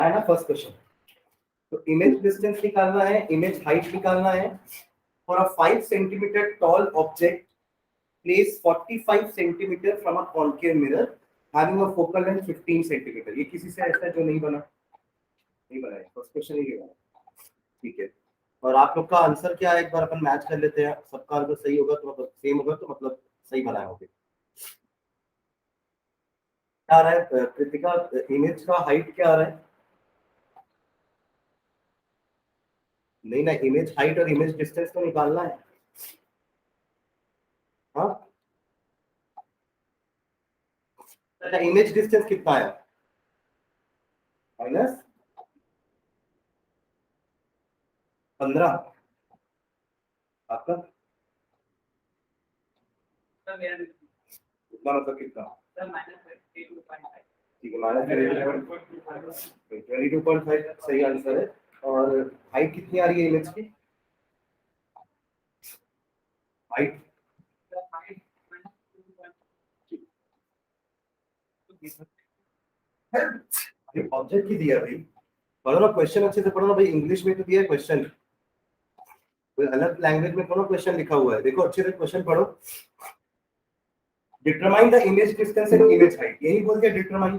है ना first question. तो इमेज डिस्टेंस निकालना है, इमेज हाइट निकालना है। For a 5 centimetre tall object place 45 centimetre from a concave mirror having a focal length 15 centimetre. ये किसी से ऐसा जो नहीं बना, नहीं बना है, फर्स्ट क्वेश्चन ही बना। ठीक है, और आप लोग का आंसर क्या है एक बार अपन मैच कर लेते हैं। सबका अगर सही होगा तो मतलब सेम होगा तो मतलब सही बनाए होंगे। क्या आ रहा है कृतिका, इमेज का हाइट क्या आ रहा है? नहीं ना, इमेज हाइट और इमेज डिस्टेंस तो निकालना है। हाँ, अच्छा इमेज डिस्टेंस कितना है? माइनस 15। आपका कितना मतलब कितना? ठीक है, माइनस 22.5 सही आंसर है। और हाइट कितनी आ रही है इमेज की? हाइट ऑब्जेक्ट की दिया भाई, पढ़ो ना क्वेश्चन अच्छे से पढ़ो ना भाई। इंग्लिश में तो दिया है क्वेश्चन, कोई अलग लैंग्वेज में कोनो क्वेश्चन लिखा हुआ है। देखो अच्छे से क्वेश्चन पढ़ो। Determine the image distance and image height, यही बोल दिया डिटरमाइन।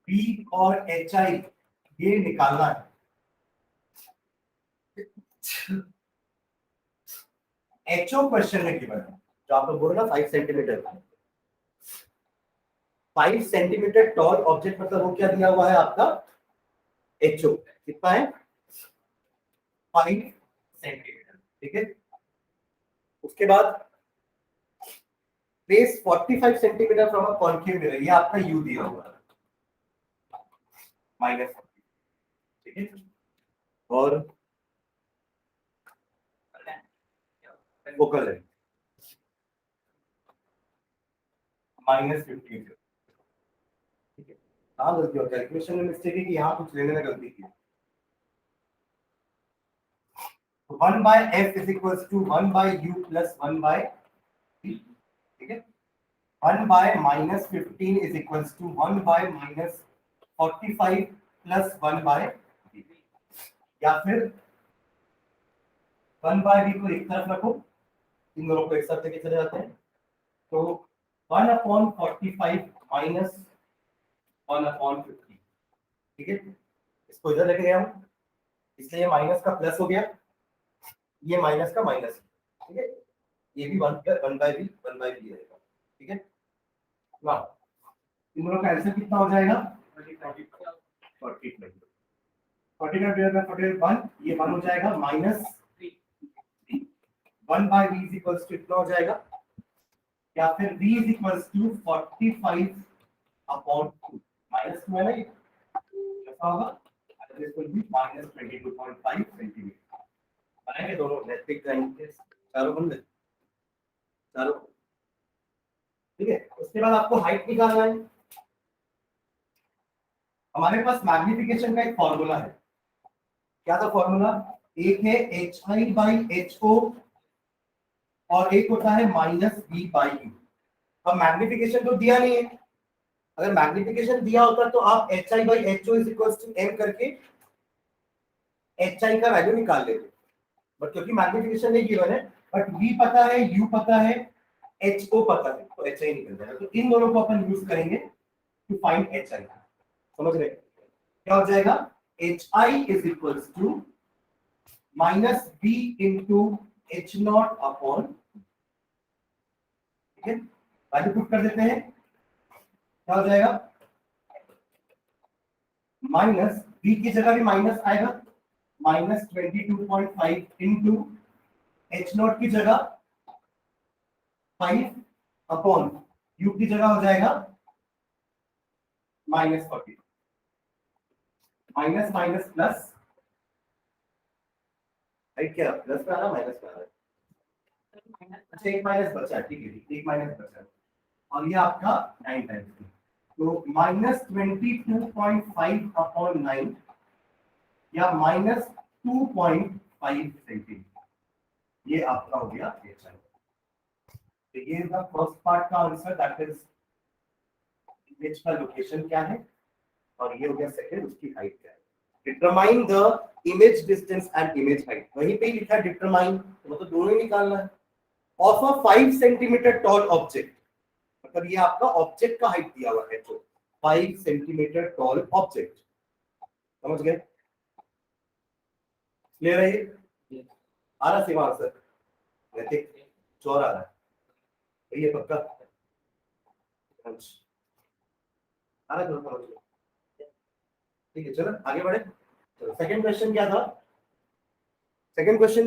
पी और एच आई ये निकालना है। एचओ क्वेश्चन में गिवन है, जो आप लोग बोलो ना 5 सेंटीमीटर। 5 सेंटीमीटर टॉल ऑब्जेक्ट मतलब वो क्या दिया हुआ है आपका? एचओ कितना है? 5 सेंटीमीटर। ठीक है, उसके बाद place 45 centimetre from a concave mirror, ये आपका यू दिया हुआ है माइनस। ठीक है, और फोकल है -15। ठीक है, हाँ गलती और कैलकुलेशन में मिस्टेक है कि यहाँ कुछ लेने में गलती की। 1 by f is equals to 1 by u plus 1 by v। ठीक है, 1 by -15 is equals to 1 by -45 plus 1 by v। या फिर 1 by v को एक तरफ रखो, इन दोनों को एक साथ लेके चले जाते हैं। तो 1/45 माइनस 1/50। ठीक है, इसको इधर लेके गया हूं, इसलिए ये माइनस का प्लस हो गया, ये माइनस का माइनस। ठीक है, ये भी 1/v रहेगा। ठीक है, वाह, इन दोनों का आंसर कितना हो जाएगा? 40 1 ये 1 हो जाएगा, minus 1 by v is equals to कितना हो जाएगा? या फिर v is equals to 45 upon 2 minus 2 है ना, ये कैसा होगा? This will be minus 22.5 centimetre. बनाएंगे दोनों इलेक्ट्रिक लाइन के चारों बंदे चारों। ठीक है, उसके बाद आपको हाइट निकालना है। हमारे पास मैग्निफिकेशन का एक फॉर्मूला है। क्या था फॉर्मूला? एक है H I by H O और एक होता है माइनस बी बाई यू। अब मैग्निफिकेशन तो दिया नहीं है, अगर मैग्निफिकेशन दिया होता तो आप H I by H O is equal to M करके एच आई का वैल्यू निकाल लेते, बट क्योंकि मैग्निफिकेशन नहीं गिवन है, बट v पता है, u पता है, एच ओ पता है, तो एच आई निकल जाएगा। तो इन दोनों को अपन यूज करेंगे टू फाइंड एच आई। समझ रहे क्या हो जाएगा? H I is equal to minus B into H naught upon. ठीक है, वैल्यू पुट कर देते हैं, क्या हो जाएगा? माइनस बी की जगह भी माइनस आएगा, -22.5 इंटू एच नॉट की जगह 5 अपॉन यू की जगह हो जाएगा -40। Minus minus plus, right? क्या प्लस का ना माइनस का? अच्छा एक माइनस बचा, ठीक है, एक माइनस बचा और ये आपका 9 टाइम्स। तो -22.5 अपॉन 9 या -2.5 सेंटीमीटर, ये आपका हो गया HI। तो ये फर्स्ट पार्ट का आंसर, दैट इज इमेज का लोकेशन क्या है, और ये हो गया सेकंड, उसकी हाइट क्या है। Determine the image distance and image height, वहीं पे ही लिखा है डिटरमाइन, तो मतलब दोनों ही निकालना है। Of a 5 centimetre tall object, मतलब ये आपका ऑब्जेक्ट का हाइट दिया हुआ है, तो 5 सेंटीमीटर टॉल ऑब्जेक्ट, समझ गए? क्लियर है ये? आ रहा सेम आंसर, रहते चोर आ रहा है, ये पक्का आ रहा है, ठीक है। चलो आगे बढ़े। चलो सेकंड क्वेश्चन क्या था? सेकंड क्वेश्चन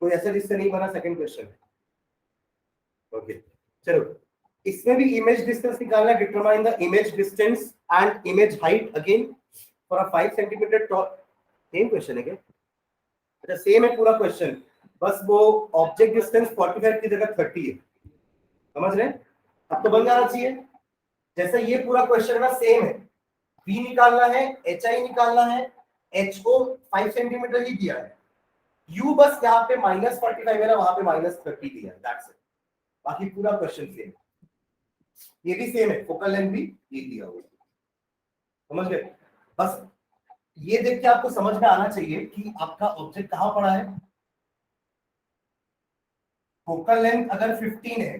कोई ऐसा जिससे नहीं बना सेकंड क्वेश्चन, ओके चलो। इसमें भी इमेज डिस्टेंस निकालना है, determine the image distance and image height again for a 5 centimetre toll. Same question है क्या? अच्छा सेम है पूरा क्वेश्चन, बस वो ऑब्जेक्ट डिस्टेंस 45 की जगह 30 है, समझ रहे हैं? अब तो बन जाना चाहिए। जैसे ये पूरा क्वेश्चन ना सेम है, V निकालना है, HI निकालना है, HO 5 सेंटीमीटर ही दिया है, U बस यहाँ पे -45 है ना, वहां पे -30 दिया है, दैट्स इट। बाकी पूरा क्वेश्चन सेम, ये भी सेम है, फोकल लेंथ भी ये दिया हुआ है, समझ गए? बस ये देख के आपको समझ में आना चाहिए कि आपका ऑब्जेक्ट कहां पड़ा है। फोकल लेंथ अगर 15 है,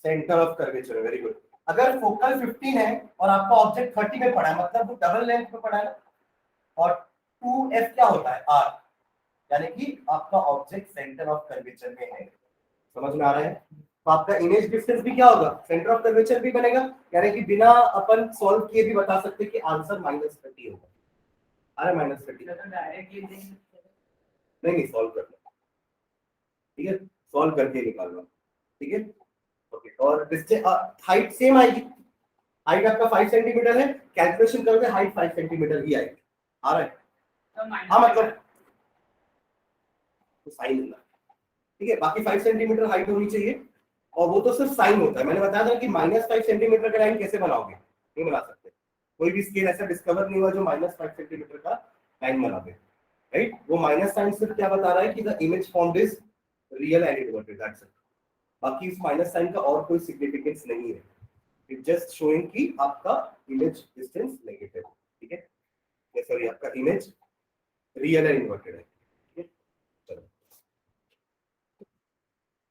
centre of curvature, very good. अगर फोकल 15 है और आपका ऑब्जेक्ट 30 में पड़ा है, मतलब वो डबल लेंथ में पड़ा है ना, और 2f क्या होता है, r, यानी कि आपका ऑब्जेक्ट सेंटर ऑफ कर्वेचर में है, समझ में आ रहा है? तो आपका इमेज डिस्टेंस भी क्या होगा, सेंटर ऑफ कर्वेचर भी बनेगा, यानी कि बिना अपन सॉल्व किए भी बता सकते हैं कि आंसर -30 होगा। अरे -30 नहीं, सॉल्व करना, ठीक है, सॉल्व करके निकालना, ठीक है, ओके। और हाइट सेम आएगी, हाइट आपका 5 सेंटीमीटर है, कैलकुलेशन करोगे हाइट 5 सेंटीमीटर ही आएगी, आ रहा है? हाँ मतलब तो साइन होगा, ठीक है। बाकी 5 सेंटीमीटर हाइट होनी चाहिए, और वो तो सिर्फ साइन होता है। मैंने बताया था कि -5 सेंटीमीटर का लाइन कैसे बनाओगे, नहीं बना सकते, कोई भी स्केल ऐसा डिस्कवर नहीं हुआ जो -5 सेंटीमीटर का लाइन बना दे, राइट? वो माइनस साइन सिर्फ क्या बता रहा है कि the image formed is real and inverted, that's it. बाकी इस माइनस साइन का और कोई सिग्निफिकेंस नहीं है, इट जस्ट शोइंग कि आपका इमेज डिस्टेंस नेगेटिव, ठीक है, ये सॉरी आपका इमेज रियल एंड इनवर्टेड है, ठीक है। चलो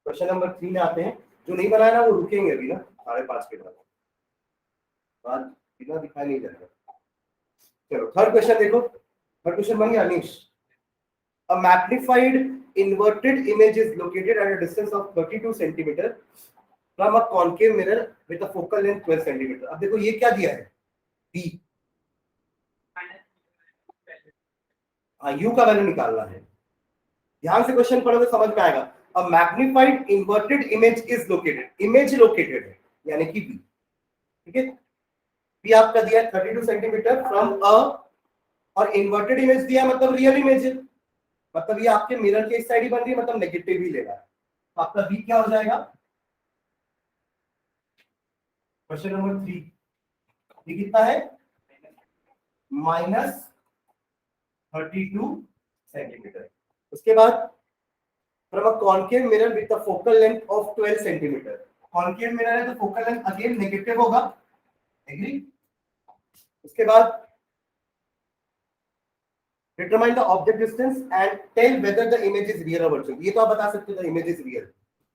क्वेश्चन नंबर 3 में आते हैं। जो नहीं बनाया ना वो रुकेंगे अभी ना 5:30 के बाद बिना दिखाई नहीं जाएगा। चलो थर्ड क्वेश्चन देखो, थर्ड क्वेश्चन बन गया Anish. A magnified inverted image is located at a distance of 32 centimeter from a concave mirror with a focal length 12 centimeter। अब देखो ये क्या दिया है, B, हाँ U का वैल्यू निकालना है। ध्यान से क्वेश्चन पढ़ोगे समझ में आएगा। A magnified inverted image is located, image located है यानी कि B, ठीक है। B आपका दिया है 32 सेंटीमीटर फ्रॉम अ, और इन्वर्टेड इमेज दिया मतलब रियल इमेज है, मतलब ये आपके मिरर के इस साइड ही बन रही है, मतलब नेगेटिव ही ले रहा है। तो आपका बी क्या हो जाएगा, क्वेश्चन नंबर 3, ये कितना है, -32 सेंटीमीटर। उसके बाद from a concave mirror with the focal length of 12 centimetre, concave mirror है तो फोकल लेंथ अगेन नेगेटिव होगा, एग्री। उसके बाद determine the object distance and tell whether the image is real और वर्चुअल। ये तो आप बता सकते हो द इमेज इज रियल,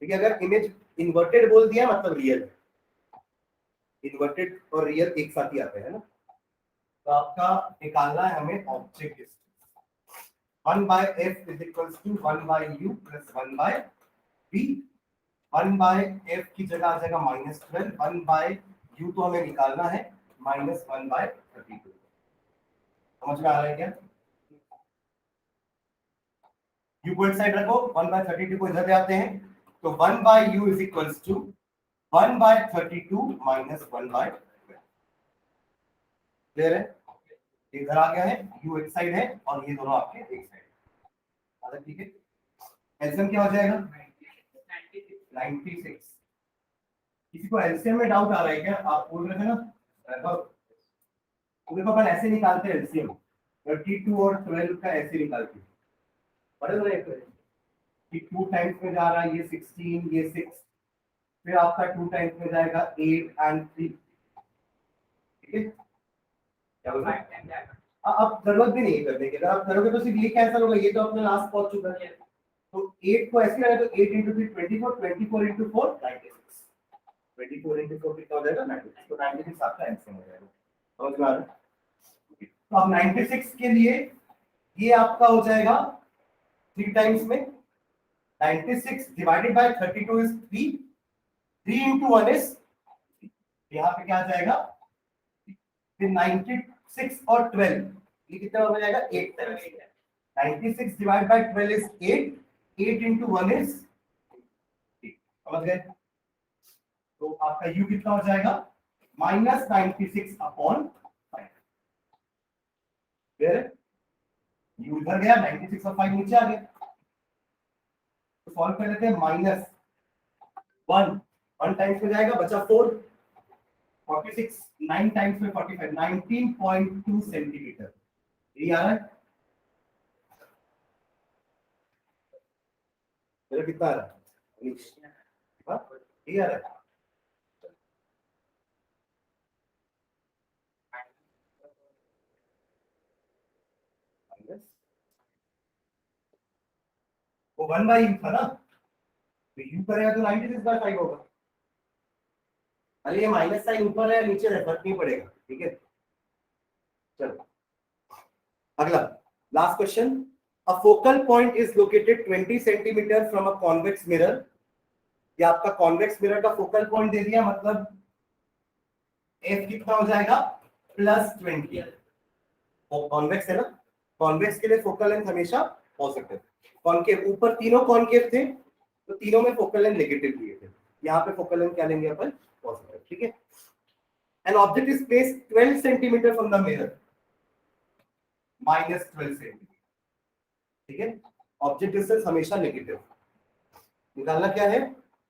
ठीक है। अगर इमेज इन्वर्टेड बोल दिया मतलब रियल है, इन्वर्टेड और रियल एक साथ ही आते हैं ना। तो आपका निकालना है हमें object distance, 1/f is equals to 1/u plus 1/v। 1/f की जगह आ जाएगा -12, 1/u तो हमें निकालना है -1/32। समझ में आ रहा है क्या? u को एक साइड रखो, 1/32 को इधर ले आते हैं, तो 1/u is equals to 1/32 minus 1/12। Clear है? इधर आ गया है, u एक साइड है और ये दोनों आपके एक साइड, ठीक है। एलसीएम क्या हो जाएगा, 96। किसी को एलसीएम में डाउट आ रहा है क्या? आप बोल रहे थे ना तो देखो अपन ऐसे निकालते हैं एलसीएम, 32 और 12 का ऐसे निकाल के पढ़े ना कि 2 टाइम्स में जा रहा है, ये 16, ये 6, फिर आपका 2 टाइम्स में जाएगा 8 एंड 3, ठीक है। क्या बोल रहा है? अब जरूरत भी नहीं है करने की, अगर आप करोगे तो सिर्फ ये कैंसिल होगा, ये तो अपने लास्ट पहुंच चुका है। तो 8 को ऐसे लगाए तो 8 into 3 24, 24 into 4 96, 24 into 4 कितना हो जाएगा 96, तो 96 आपका आंसर हो जाएगा। समझ में आ रहा है? तो अब 96 के लिए ये आपका हो जाएगा 3 टाइम्स में 96 divided by 32 is 3, 3 into 1 is, यहाँ पे क्या आ जाएगा, फिर 96 और 12 ये कितना हो जाएगा 8, 96 divide by 12 is 8, 8 into 1 is 8, समझ गए? तो आपका u कितना हो जाएगा -96 अपॉन 5, फिर u इधर गया, 96 और 5 नीचे आ गया, तो सॉल्व कर लेते हैं। -1 1 टाइम्स में जाएगा, बचा 4, 46, 9 टाइम्स में 45, 19.2 सेंटीमीटर, ये आ रहा है। मेरा कितना आ रहा है? ये आ रहा है। वो 1 बाई यू था ना, तो यू करेगा तो 96/5 होगा। अरे ये माइनस साइन ऊपर है नीचे है, फर्क नहीं पड़ेगा, ठीक है। चलो अगला, last question. A focal point is located 20 centimetre from a convex mirror. ये आपका कॉन्वेक्स मिरर का फोकल पॉइंट दे दिया, मतलब एफ कितना हो जाएगा +20। कॉन्वेक्स है ना, कॉन्वेक्स के लिए फोकल लेंथ हमेशा पॉजिटिव, कॉनकेव ऊपर तीनों कॉनकेव थे तो तीनों में फोकल लेंथ नेगेटिव लिए थे, यहाँ पे फोकल लेंथ क्या लेंगे अपन, पॉजिटिव, ठीक है। An object is placed 12 centimetre from the mirror, -12 centimetre, ठीक है। ऑब्जेक्ट डिस्टेंस हमेशा नेगेटिव, निकालना क्या है,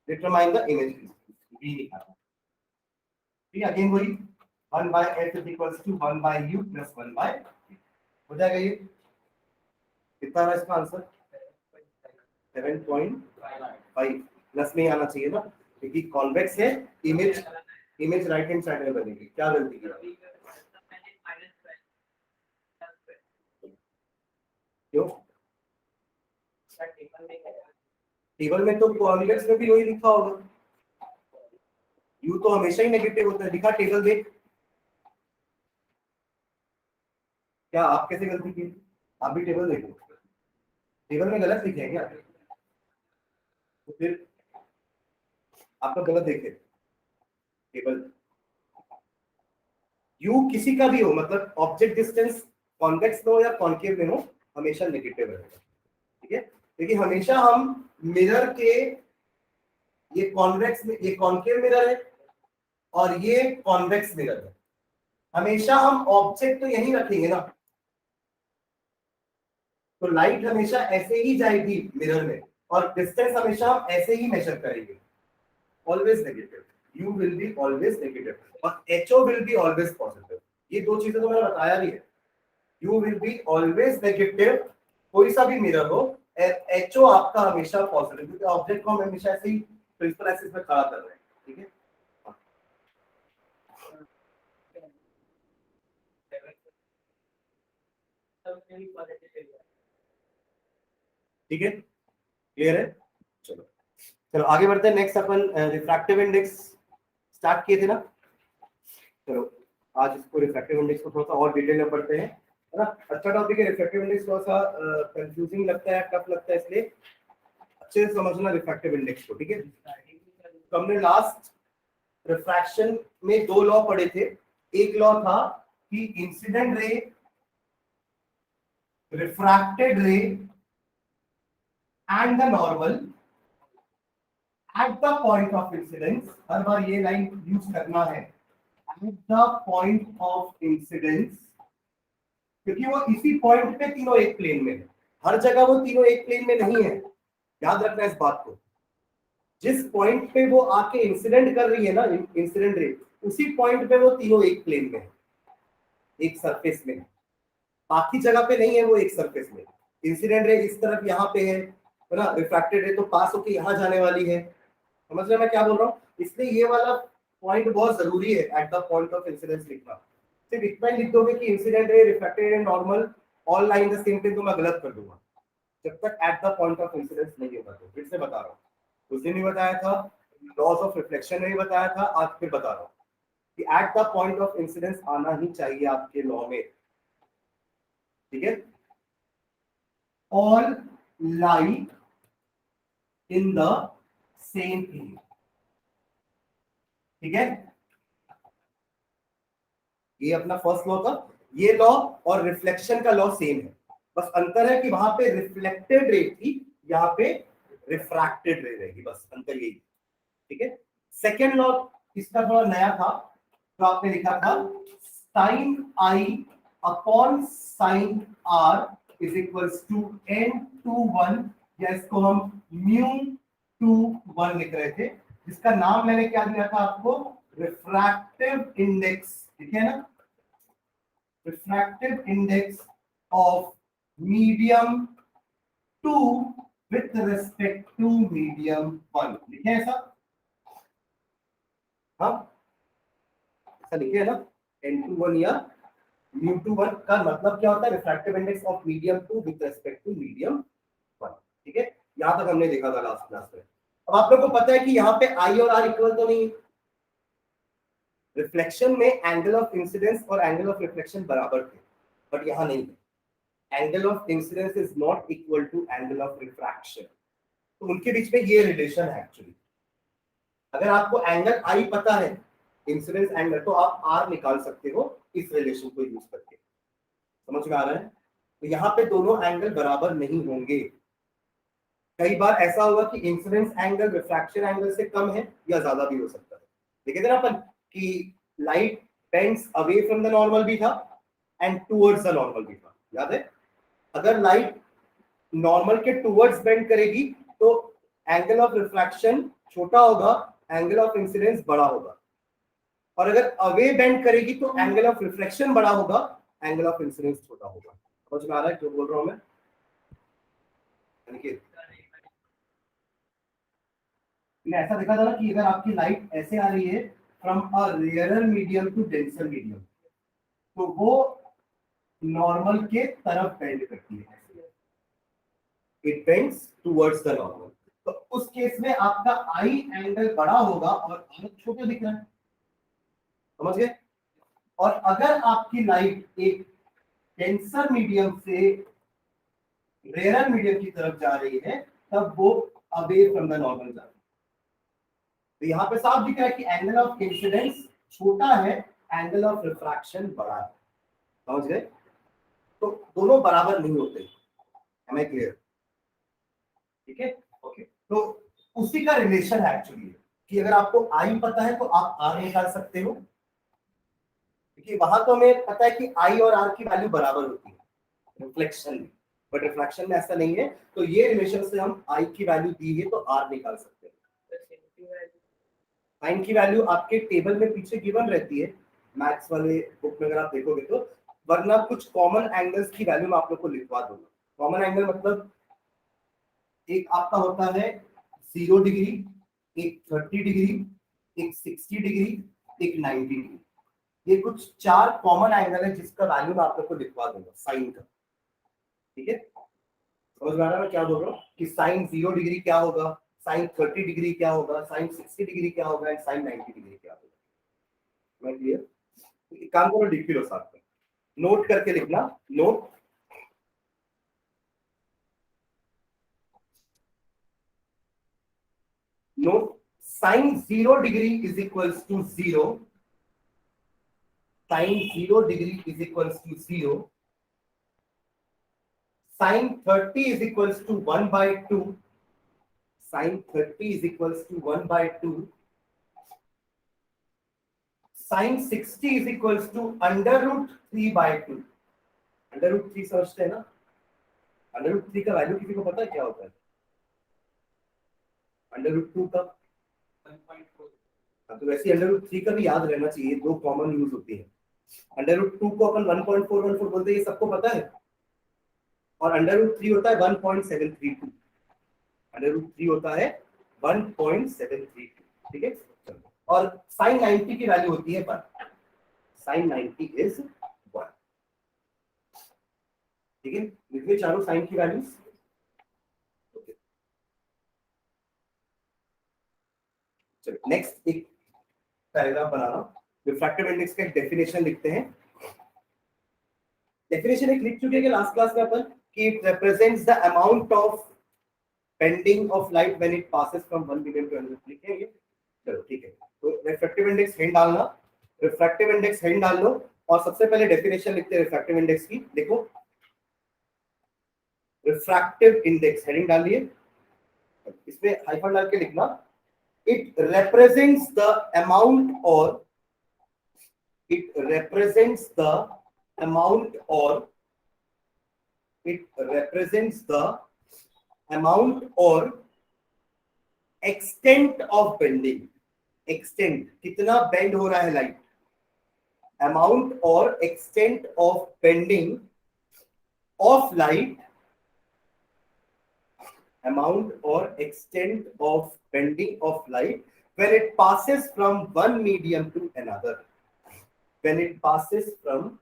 determine the image distance, B निकालना, ठीक है। अगेन वही 1 by f is equals to 1 by u plus 1 by v हो जाएगा। ये कितना है इसका आंसर 7.5, प्लस में आना चाहिए ना, क्योंकि कॉन्वेक्स है, इमेज राइट हैंड साइड में बनेगी। क्या गलती की, क्यों? टेबल में तो कॉन्वेक्स में भी वही लिखा होगा, यू तो हमेशा ही नेगेटिव होता है, दिखा टेबल देख। क्या आप कैसे गलती की, आप भी टेबल देखो, टेबल में गलत लिखे हैं क्या, तो फिर आपका गलत देखे टेबल। यू किसी का भी हो, मतलब ऑब्जेक्ट डिस्टेंस कॉन्वेक्स में हो या कॉनकेव में हो, हमेशा नेगेटिव रहेगा, ठीक है। क्योंकि हमेशा हम मिरर के, ये कॉन्वेक्स में, ये कॉनकेव मिरर है और ये कॉन्वेक्स मिरर है, हमेशा हम ऑब्जेक्ट तो यही रखेंगे ना, तो लाइट हमेशा ऐसे ही जाएगी मिरर में और डिस्टेंस हमेशा हम ऐसे ही मेजर करेंगे, always negative, u will be always negative और h o will be always positive. ये दो चीजें तो मैंने बताया नहीं है, u will be always negative, कोई सा भी मिरर हो, एचओ आपका हमेशा पॉजिटिव, क्योंकि ऑब्जेक्ट को हम हमेशा ऐसे ही प्रिंसिपल एक्सिस में खड़ा कर रहे हैं, ठीक है। ठीक है, क्लियर है। चलो चलो आगे बढ़ते हैं। नेक्स्ट अपन रिफ्रैक्टिव इंडेक्स स्टार्ट किए थे ना, चलो आज इसको रिफ्रैक्टिव इंडेक्स को थोड़ा सा और डिटेल में पढ़ते हैं, है ना। अच्छा टॉपिक है, रिफ्रैक्टिव इंडेक्स थोड़ा सा कंफ्यूजिंग लगता है, टफ लगता है, इसलिए अच्छे से समझना रिफ्रैक्टिव इंडेक्स को, ठीक है। तो हमने लास्ट रिफ्रैक्शन में दो लॉ पढ़े थे। एक लॉ था कि incident ray, refracted ray and the normal at the point of incidence, हर बार ये लाइन यूज करना है, at the point of incidence, क्योंकि वो इसी पॉइंट पे तीनों एक प्लेन में है, हर जगह वो तीनों एक प्लेन में नहीं है, याद रखना इस बात को। जिस पॉइंट पे वो आके इंसिडेंट कर रही है ना इंसिडेंट रे, उसी पॉइंट पे वो तीनों एक प्लेन में है, एक सरफेस में है, बाकी जगह पे नहीं है वो एक सरफेस में। इंसिडेंट रे इस तरफ यहाँ पे है ना, रिफ्रैक्टेड रे तो पास होके यहाँ जाने वाली है। समझ रहे मैं क्या बोल रहा हूँ? इसलिए ये वाला पॉइंट बहुत जरूरी है, at the point of incidence लिखना। सिर्फ इतना ही लिख दोगे कि इंसिडेंट रे, रिफ्रैक्टेड रे, normal all line the same thing, तो मैं गलत कर दूंगा जब तक eight the point of incidence नहीं होगा। तो फिर से बता रहा हूँ, उस दिन भी बताया था, लॉज ऑफ रिफ्लेक्शन में भी बताया था, आज फिर बता रहा हूँ कि eight the point of incidence आना ही चाहिए आपके लॉ में। ठीक है, all light in the same area. ठीक है, ये अपना फर्स्ट लॉ था। ये लॉ और रिफ्लेक्शन का लॉ सेम है, बस अंतर है कि वहां पे रिफ्लेक्टेड रे थी, यहाँ पे रिफ्रैक्टेड रे रहेगी, बस अंतर यही। ठीक है, सेकेंड लॉ इसका थोड़ा नया था, तो आपने लिखा था sine I upon sine R is equals to n/1, या इसको हम μ/1 लिख रहे थे, जिसका नाम मैंने क्या दिया था आपको, रिफ्रैक्टिव इंडेक्स। ठीक है ना, refractive index of medium 2 with respect to medium 1। लिखे ऐसा? हाँ, ऐसा लिखे है ना, n/1 या μ/1 का मतलब क्या होता है, refractive index of medium 2 with respect to medium 1। ठीक है, यहां तक हमने देखा था लास्ट क्लास में। अब आप लोग को पता है कि यहाँ पे आई और आर इक्वल तो नहीं, रिफ्लेक्शन में एंगल ऑफ इंसिडेंस और एंगल ऑफ रिफ्लेक्शन बराबर थे, बट यहां नहीं है। Angle of incidence is not equal to angle of refraction, तो उनके बीच में ये रिलेशन है एक्चुअली। अगर आपको एंगल आई पता है, इंसिडेंस एंगल, तो आप आर निकाल सकते हो इस रिलेशन को यूज करके। समझ में आ रहा है? तो यहाँ पे दोनों एंगल बराबर नहीं होंगे। कई बार ऐसा होगा कि इंसिडेंस एंगल रिफ्रैक्शन एंगल से कम है या ज्यादा भी हो सकता है। देखे थे ना अपन कि light bends away from the normal भी था एंड टुवर्ड्स द नॉर्मल भी था, याद है? अगर लाइट नॉर्मल के टुवर्ड्स बेंड करेगी तो एंगल ऑफ रिफ्रैक्शन छोटा होगा, एंगल ऑफ इंसिडेंस बड़ा होगा, और अगर अवे बेंड करेगी तो एंगल ऑफ रिफ्लेक्शन बड़ा होगा, एंगल ऑफ इंसिडेंस छोटा होगा। समझ में आ रहा है जो बोल रहा हूं मैं? ऐसा देखा था ना कि अगर आपकी लाइट ऐसे आ रही है from a rarer medium to denser medium, तो वो नॉर्मल के तरफ बेंड करती है, it bends towards the normal. तो उस केस में आपका आई एंगल बड़ा होगा और आर छोटा दिख रहा है। समझ गए? और अगर आपकी लाइट एक डेंसर मीडियम से रेयरर मीडियम की तरफ जा रही है, तब वो अवे फ्रॉम द नॉर्मल जा रही है। तो यहाँ पे साफ दिख रहा है कि एंगल ऑफ इंसिडेंस छोटा है, एंगल ऑफ रिफ्रैक्शन बड़ा है। समझ गए? तो दोनों बराबर नहीं होते। Am I clear? ठीक है, ओके। तो उसी का रिलेशन है एक्चुअली कि अगर आपको आई पता है तो आप आर निकाल सकते हो, क्योंकि वहां तो हमें पता है कि आई और आर की वैल्यू बराबर होती है रिफ्लेक्शन में, बट रिफ्रैक्शन में ऐसा नहीं है। तो ये रिलेशन से हम आई की वैल्यू दी है तो आर निकाल सकते हैं। साइन की वैल्यू आपके टेबल में पीछे गिवन रहती है मैथ्स वाले बुक में, अगर आप देखोगे तो। वरना कुछ कॉमन एंगल्स की वैल्यू मैं आप लोग को लिखवा दूंगा। कॉमन एंगल मतलब एक आपका होता है 0 डिग्री, एक 30 डिग्री, एक 60 डिग्री, एक 90 डिग्री। ये कुछ 4 कॉमन एंगल है जिसका वैल्यू मैं आप लोग को लिखवा दूंगा साइन का। ठीक है, समझ में आ रहा है मैं क्या बोल रहा हूँ कि साइन 0 डिग्री क्या होगा, साइन 30 डिग्री क्या होगा, साइन 60 डिग्री क्या होगा, एंड साइन 90 डिग्री क्या होगा। मैं क्लियर? एक काम करो, लिख लो साथ में, नोट करके लिखना। Note, note, sine 0 degree is equals to 0, sine 0 degree is equals to 0, sine 30 is equals to 1/2, sine 30 is equals to 1/2, sine 60 is equals to √3/2। √3 समझते हैं ना? √3 का वैल्यू किसी को पता है क्या होता है? √2 का, तो वैसे √3 का भी याद रहना चाहिए, दो कॉमन यूज होती है। √2 को अपन 1.414 बोलते हैं, ये सबको पता है। और √3 होता है 1.732, √3 होता है 1.732, ठीक है। और sin 90 की वैल्यू होती है 1, sin 90 इज 1, ठीक है। लिखिए चारों साइन की वैल्यूज। चलो नेक्स्ट एक पैराग्राफ बनाना, रिफ्रैक्टिव इंडेक्स का एक डेफिनेशन लिखते हैं। डेफिनेशन एक लिख चुके हैं लास्ट क्लास में अपन, कि it represents the amount of bending of light when it passes from 1 medium to another, लिखे ये। चलो ठीक है, तो रिफ्रैक्टिव इंडेक्स हेड डालना, रिफ्रैक्टिव इंडेक्स हेड डाल लो, और सबसे पहले डेफिनेशन लिखते हैं रिफ्रैक्टिव इंडेक्स की। देखो रिफ्रैक्टिव इंडेक्स हेडिंग डालिए, इसमें हाइफन डाल के लिखना, it represents the amount or it represents the amount or it represents the amount or extent of bending, extent कितना बेंड हो रहा है लाइट, amount और extent of bending of light, amount or extent of bending of light when it passes from one medium to another, when it passes from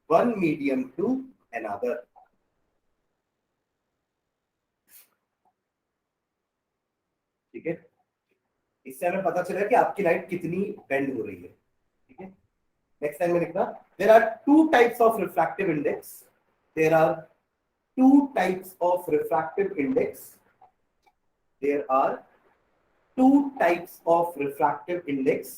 one medium to another, ठीक है। इससे हमें पता चला कि आपकी लाइट कितनी बेंड हो रही है, ठीक है। नेक्स्ट टाइम में लिखना, there are two types of refractive index, there are two types of refractive index, there are two types of refractive index.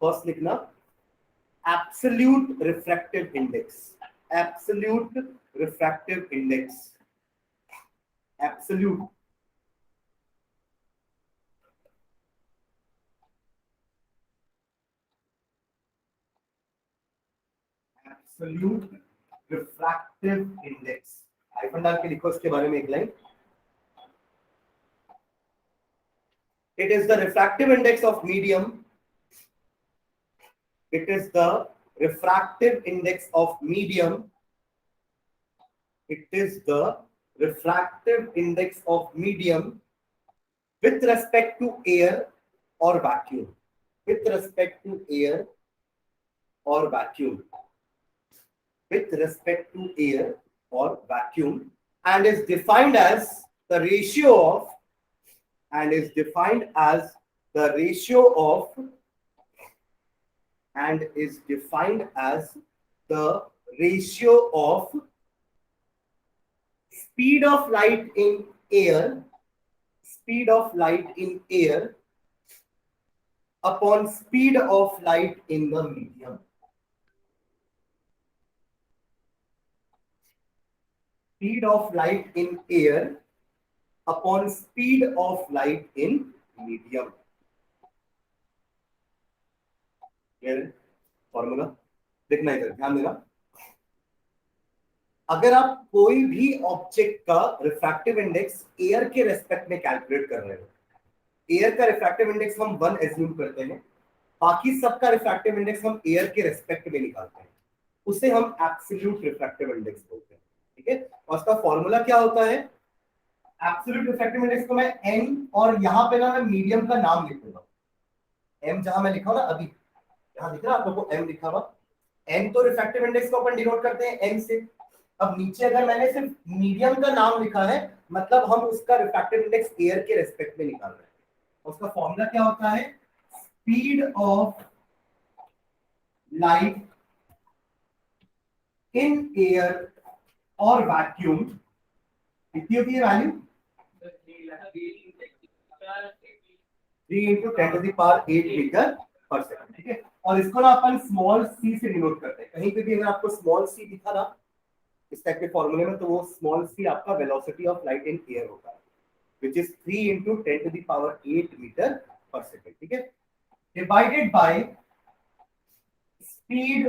First लिखना absolute refractive index, absolute refractive index, absolute absolute refractive index, hyphen डाल के लिखो इसके बारे में एक line. It is the refractive index of medium, it is the refractive index of medium, it is the refractive index of medium with respect to air or vacuum, with respect to air or vacuum, with respect to air or vacuum, and is defined as the ratio of, and is defined as the ratio of, and is defined as the ratio of speed of light in air, speed of light in air upon speed of light in the medium, speed of light in air upon speed of light in medium, formula देखना, इधर ध्यान देना। अगर आप कोई भी object का refractive index air के रेस्पेक्ट में कैलकुलेट कर रहे हो, एयर का रिफ्रैक्टिव इंडेक्स हम 1 एज्यूम करते हैं, बाकी सबका रिफ्रैक्टिव इंडेक्स हम एयर के रेस्पेक्ट में निकालते हैं, उसे हम एब्सोल्यूट रिफ्रैक्टिव इंडेक्स बोलते हैं, ठीक है। और उसका फॉर्मूला क्या होता है, एब्सोल्यूट रिफ्रैक्टिव इंडेक्स को मैं n, और यहां पे ना मैं मीडियम का नाम लिखूंगा, m जहां मैं लिखा हूं ना अभी, यहां दिख रहा है आप लोगों को m लिखा हुआ, n तो रिफ्रैक्टिव इंडेक्स को अपन डिनोट करते हैं n से। अब नीचे अगर मैंने सिर्फ मीडियम का नाम लिखा है, मतलब हम उसका रिफ्रैक्टिव इंडेक्स एयर के रेस्पेक्ट में निकाल रहे हैं। उसका फॉर्मूला क्या होता है, speed of light in air और वैक्यूम, कितनी होती है वैल्यू, 3 × 10⁸ मीटर पर सेकंड, ठीक है। और इसको ना अपन स्मॉल सी से डिनोट करते हैं, कहीं पे भी अगर आपको स्मॉल सी दिखा ना इस टाइप के फॉर्मूले में, तो वो स्मॉल सी आपका velocity of light in air होता है, which is 3 × 10⁸ metre per second, ठीक है, divided by speed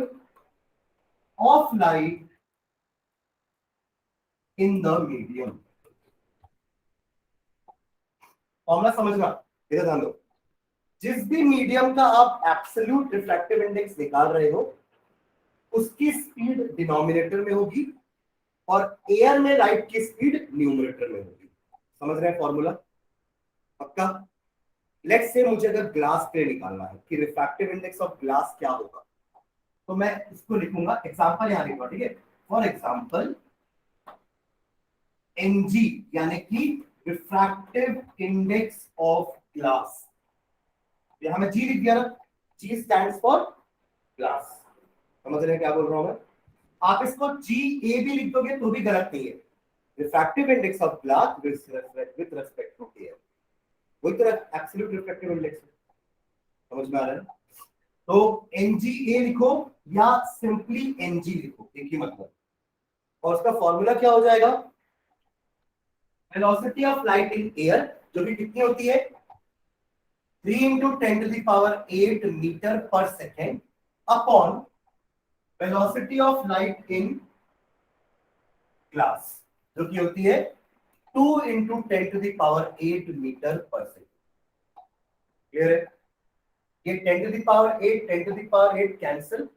of light in the medium. Formula समझना, इधर ध्यान दो, जिस भी मीडियम का आप एब्सोल्यूट रिफ्रैक्टिव इंडेक्स निकाल रहे हो उसकी स्पीड डिनोमिनेटर में होगी और एयर में लाइट की स्पीड न्यूमरेटर में होगी। समझ रहे हैं फॉर्मूला? पक्का? लेट्स से मुझे अगर ग्लास पे निकालना है कि रिफ्रैक्टिव इंडेक्स ऑफ ग्लास क्या होगा, तो मैं इसको लिखूंगा, एग्जांपल यहां लिखूंगा, ठीक है? फॉर एग्जांपल एनजी यानी कि रिफ्रैक्टिव इंडेक्स ऑफ ग्लास, यहां मैं जी लिख दिया ना, जी स्टैंड्स फॉर ग्लास। समझ रहे हैं क्या बोल रहा हूं मैं? आप इसको जी ए भी लिख दोगे तो भी गलत नहीं है। Refractive index of glass with respect to air, वही तरह एब्सोल्यूट रिफ्रैक्टिव इंडेक्स। समझ में आ रहा है? तो एनजीए लिखो या सिंपली एनजी लिखो, एक ही मतलब। और उसका फॉर्मूला क्या हो जाएगा? Velocity of light in air, जो कि कितनी होती है 3 into 10 to the power 8 metre per second upon velocity of light in glass, जो कि होती है 2 into 10 to the power 8 metre per second. Clear है? ये 10 to the power 8 10 to the power 8 cancel,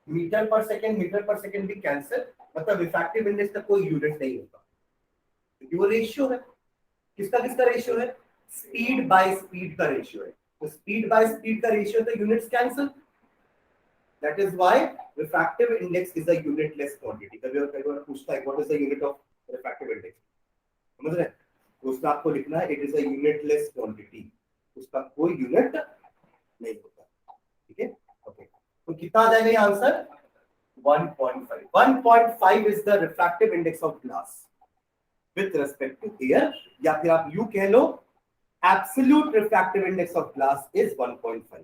metre per second भी cancel, मतलब refractive index का कोई यूनिट नहीं होगा क्योंकि वो रेशियो है। किसका किसका रेशियो है? स्पीड बाय स्पीड का रेशियो है। तो स्पीड बाय स्पीड का रेशियो तो units cancel, that is why refractive index is a unitless quantity. कई बार पूछता है what is the unit of refractive index, समझ रहे हैं? तो उसका आपको लिखना है it is a unitless quantity, उसका कोई यूनिट नहीं होता। ठीक है? ओके, तो कितना आ जाएगा ये answer? 1.5। 1.5 is the refractive index of glass with respect to air, या फिर आप यू कह लो absolute refractive index of glass is 1.5।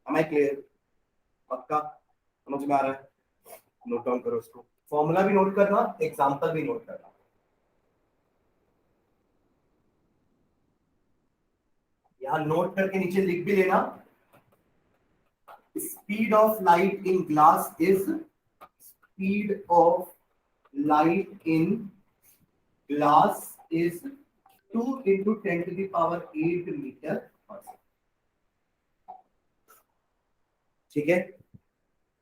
am I clear? पक्का समझ में आ रहा है? नोट डाउन करो इसको, फॉर्मूला भी नोट करना, एग्जांपल भी नोट करना। यहां नोट करके नीचे लिख भी लेना, speed of light in glass is speed of light in glass is 2 into 10 to the power 8 metre per second. ठीक है?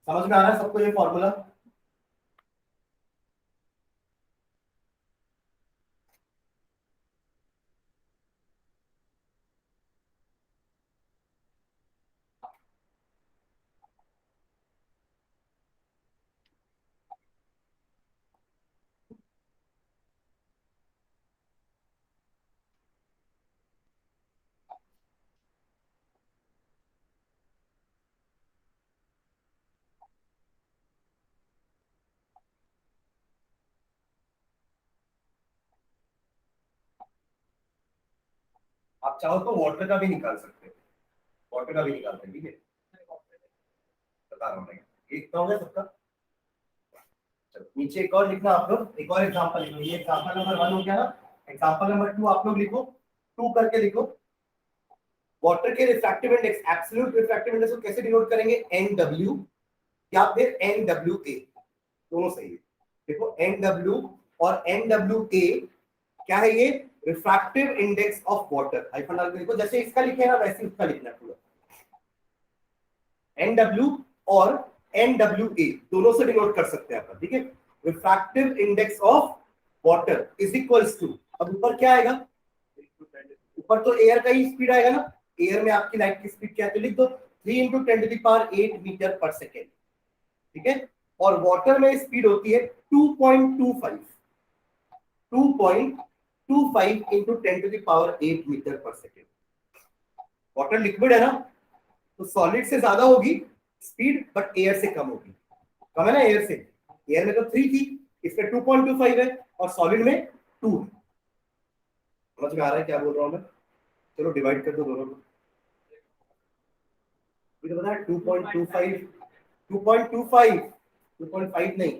समझ में आ रहा है सबको ये फॉर्मूला? आप चाहो तो वाटर का भी निकाल सकते हैं, वाटर का भी निकालते हैं। ठीक है, बता रहा हूँ मैं, एक तो हो गया सबका। चलो नीचे एक और लिखना आप लोग, एक और एग्जांपल लिखो। ये एग्जांपल नंबर 1 हो गया ना, एग्जांपल नंबर 2 आप लोग लिखो, 2 करके लिखो। वाटर के refractive index, absolute refractive index को कैसे डिनोट करेंगे? NW या फिर NWA, दोनों सही है। देखो NW और NWA क्या है? ये refractive index of water. Hyphen डाल के लिखो, जैसे इसका लिखे ना वैसे उसका लिखना है पूरा। NW और NWA दोनों से डिनोट कर सकते हैं अपन। ठीक है? Refractive index of water is equals to, अब ऊपर क्या आएगा? ऊपर तो एयर का ही स्पीड आएगा ना, एयर में आपकी लाइट की स्पीड क्या है तो लिख दो 3 into 10 to the power 8 metre per second. ठीक है? और वाटर में स्पीड होती है 2.25 into 10 to the power 8 metre per second. Water liquid है ना, तो सॉलिड से ज्यादा होगी स्पीड बट एयर से कम होगी। कम है ना एयर से, एयर में तो 3 थी, इसमें 2.25 है और सॉलिड में 2 है। समझ में आ रहा है क्या बोल रहा हूं मैं? चलो डिवाइड कर दो दोनों को। मुझे पता है 2.25 2.25 2.5 नहीं,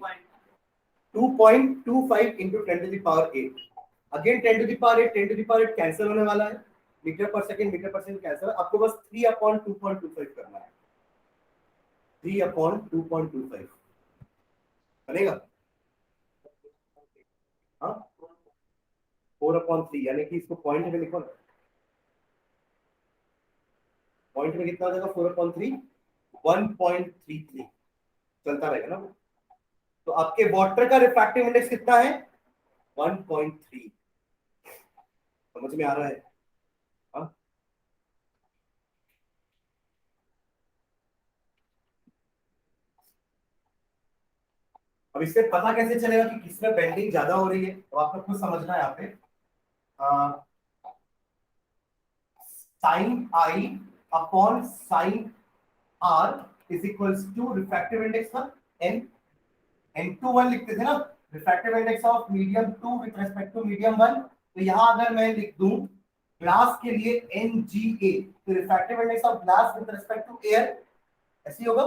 2.25 into 10 to the power 8। Again 10 to the power 8 10 to the power 8 cancel होने वाला है, मीटर पर सेकंड कैंसिल है। आपको बस 3 अपॉन 2.25 करना है, 3 अपॉन 2.25 बनेगा। हाँ 4 अपॉन 3, यानी कि इसको पॉइंट में लिखो ना, पॉइंट में कितना हो जाएगा 4/3 1.33 चलता रहेगा ना। तो आपके वाटर का रिफ्रैक्टिव इंडेक्स कितना है 1.3। समझ में आ रहा है? हाँ? अब इससे पता कैसे चलेगा कि किसमें बेंडिंग ज्यादा हो रही है? तो आपको खुद समझना है यहाँ पे। Sine I upon sine R is equals to refractive index का एन, n2 1 लिखते थे ना, refractive index of medium 2 with respect to medium 1। तो यहां अगर मैं लिख दूं ग्लास के लिए NGA, तो refractive index of glass with respect to air ऐसे होगा।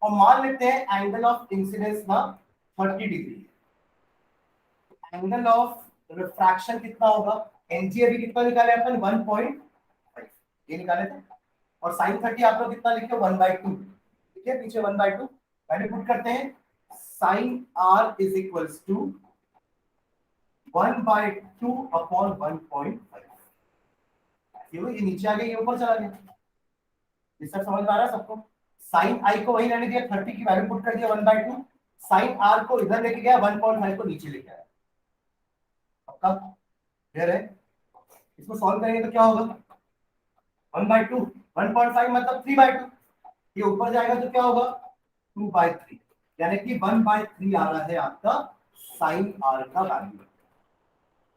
और मान लेते हैं एंगल ऑफ इंसिडेंस ना 30 डिग्री, एंगल ऑफ रिफ्रैक्शन कितना होगा, NGA भी कितना निकाले अपन 1.5 ये निकाले थे। और sin 30 आप लोग कितना लिखे 1/2, ठीक है, पीछे 1/2 वैल्यू पुट करते हैं। sin r is equals to 1/2 upon 1.5। ये नीचे आ गया, ये ऊपर चला गया। ये सब समझ में आ रहा है सबको? साइन आई को वही रहने दिया, 30 की वैल्यू पुट कर दिया 1/2, साइन आर को इधर लेके गया 1.5 को नीचे लेके आया। आपका क्लियर है? इसको सॉल्व करेंगे तो क्या होगा 1/2 1.5 मतलब 3/2, ये ऊपर जाएगा तो क्या होगा 2/3, यानी कि 1/3 आ रहा है आपका साइन आर का वैल्यू।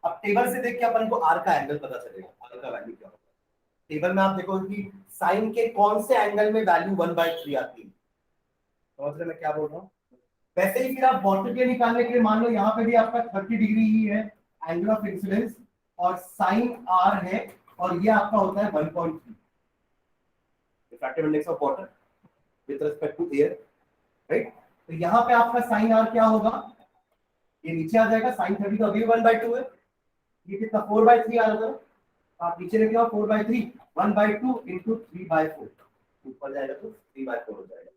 अब टेबल से देख के अपन को आर का एंगल पता चलेगा, आर का वैल्यू क्या होगा। टेबल में आप देखो कि साइन के कौन से एंगल में वैल्यू 1/3 आती है। समझ रहे मैं क्या बोल रहा हूँ? वैसे ही फिर आप वाटर के निकालने के लिए मान लो यहाँ पे भी आपका 30 डिग्री ही है एंगल ऑफ इंसिडेंस और साइन आर है, और ये आपका होता है 1.3 refractive index of water with respect to air, right. तो यहाँ पे आपका साइन आर क्या होगा, ये नीचे आ जाएगा, साइन 30 तो अभी 1/2 है, ये कितना 4/3 आ रहा था, आप नीचे लेके आओ 4/3 1/2 इंटू 3/4 ऊपर जाएगा तो 3/4 हो जाएगा।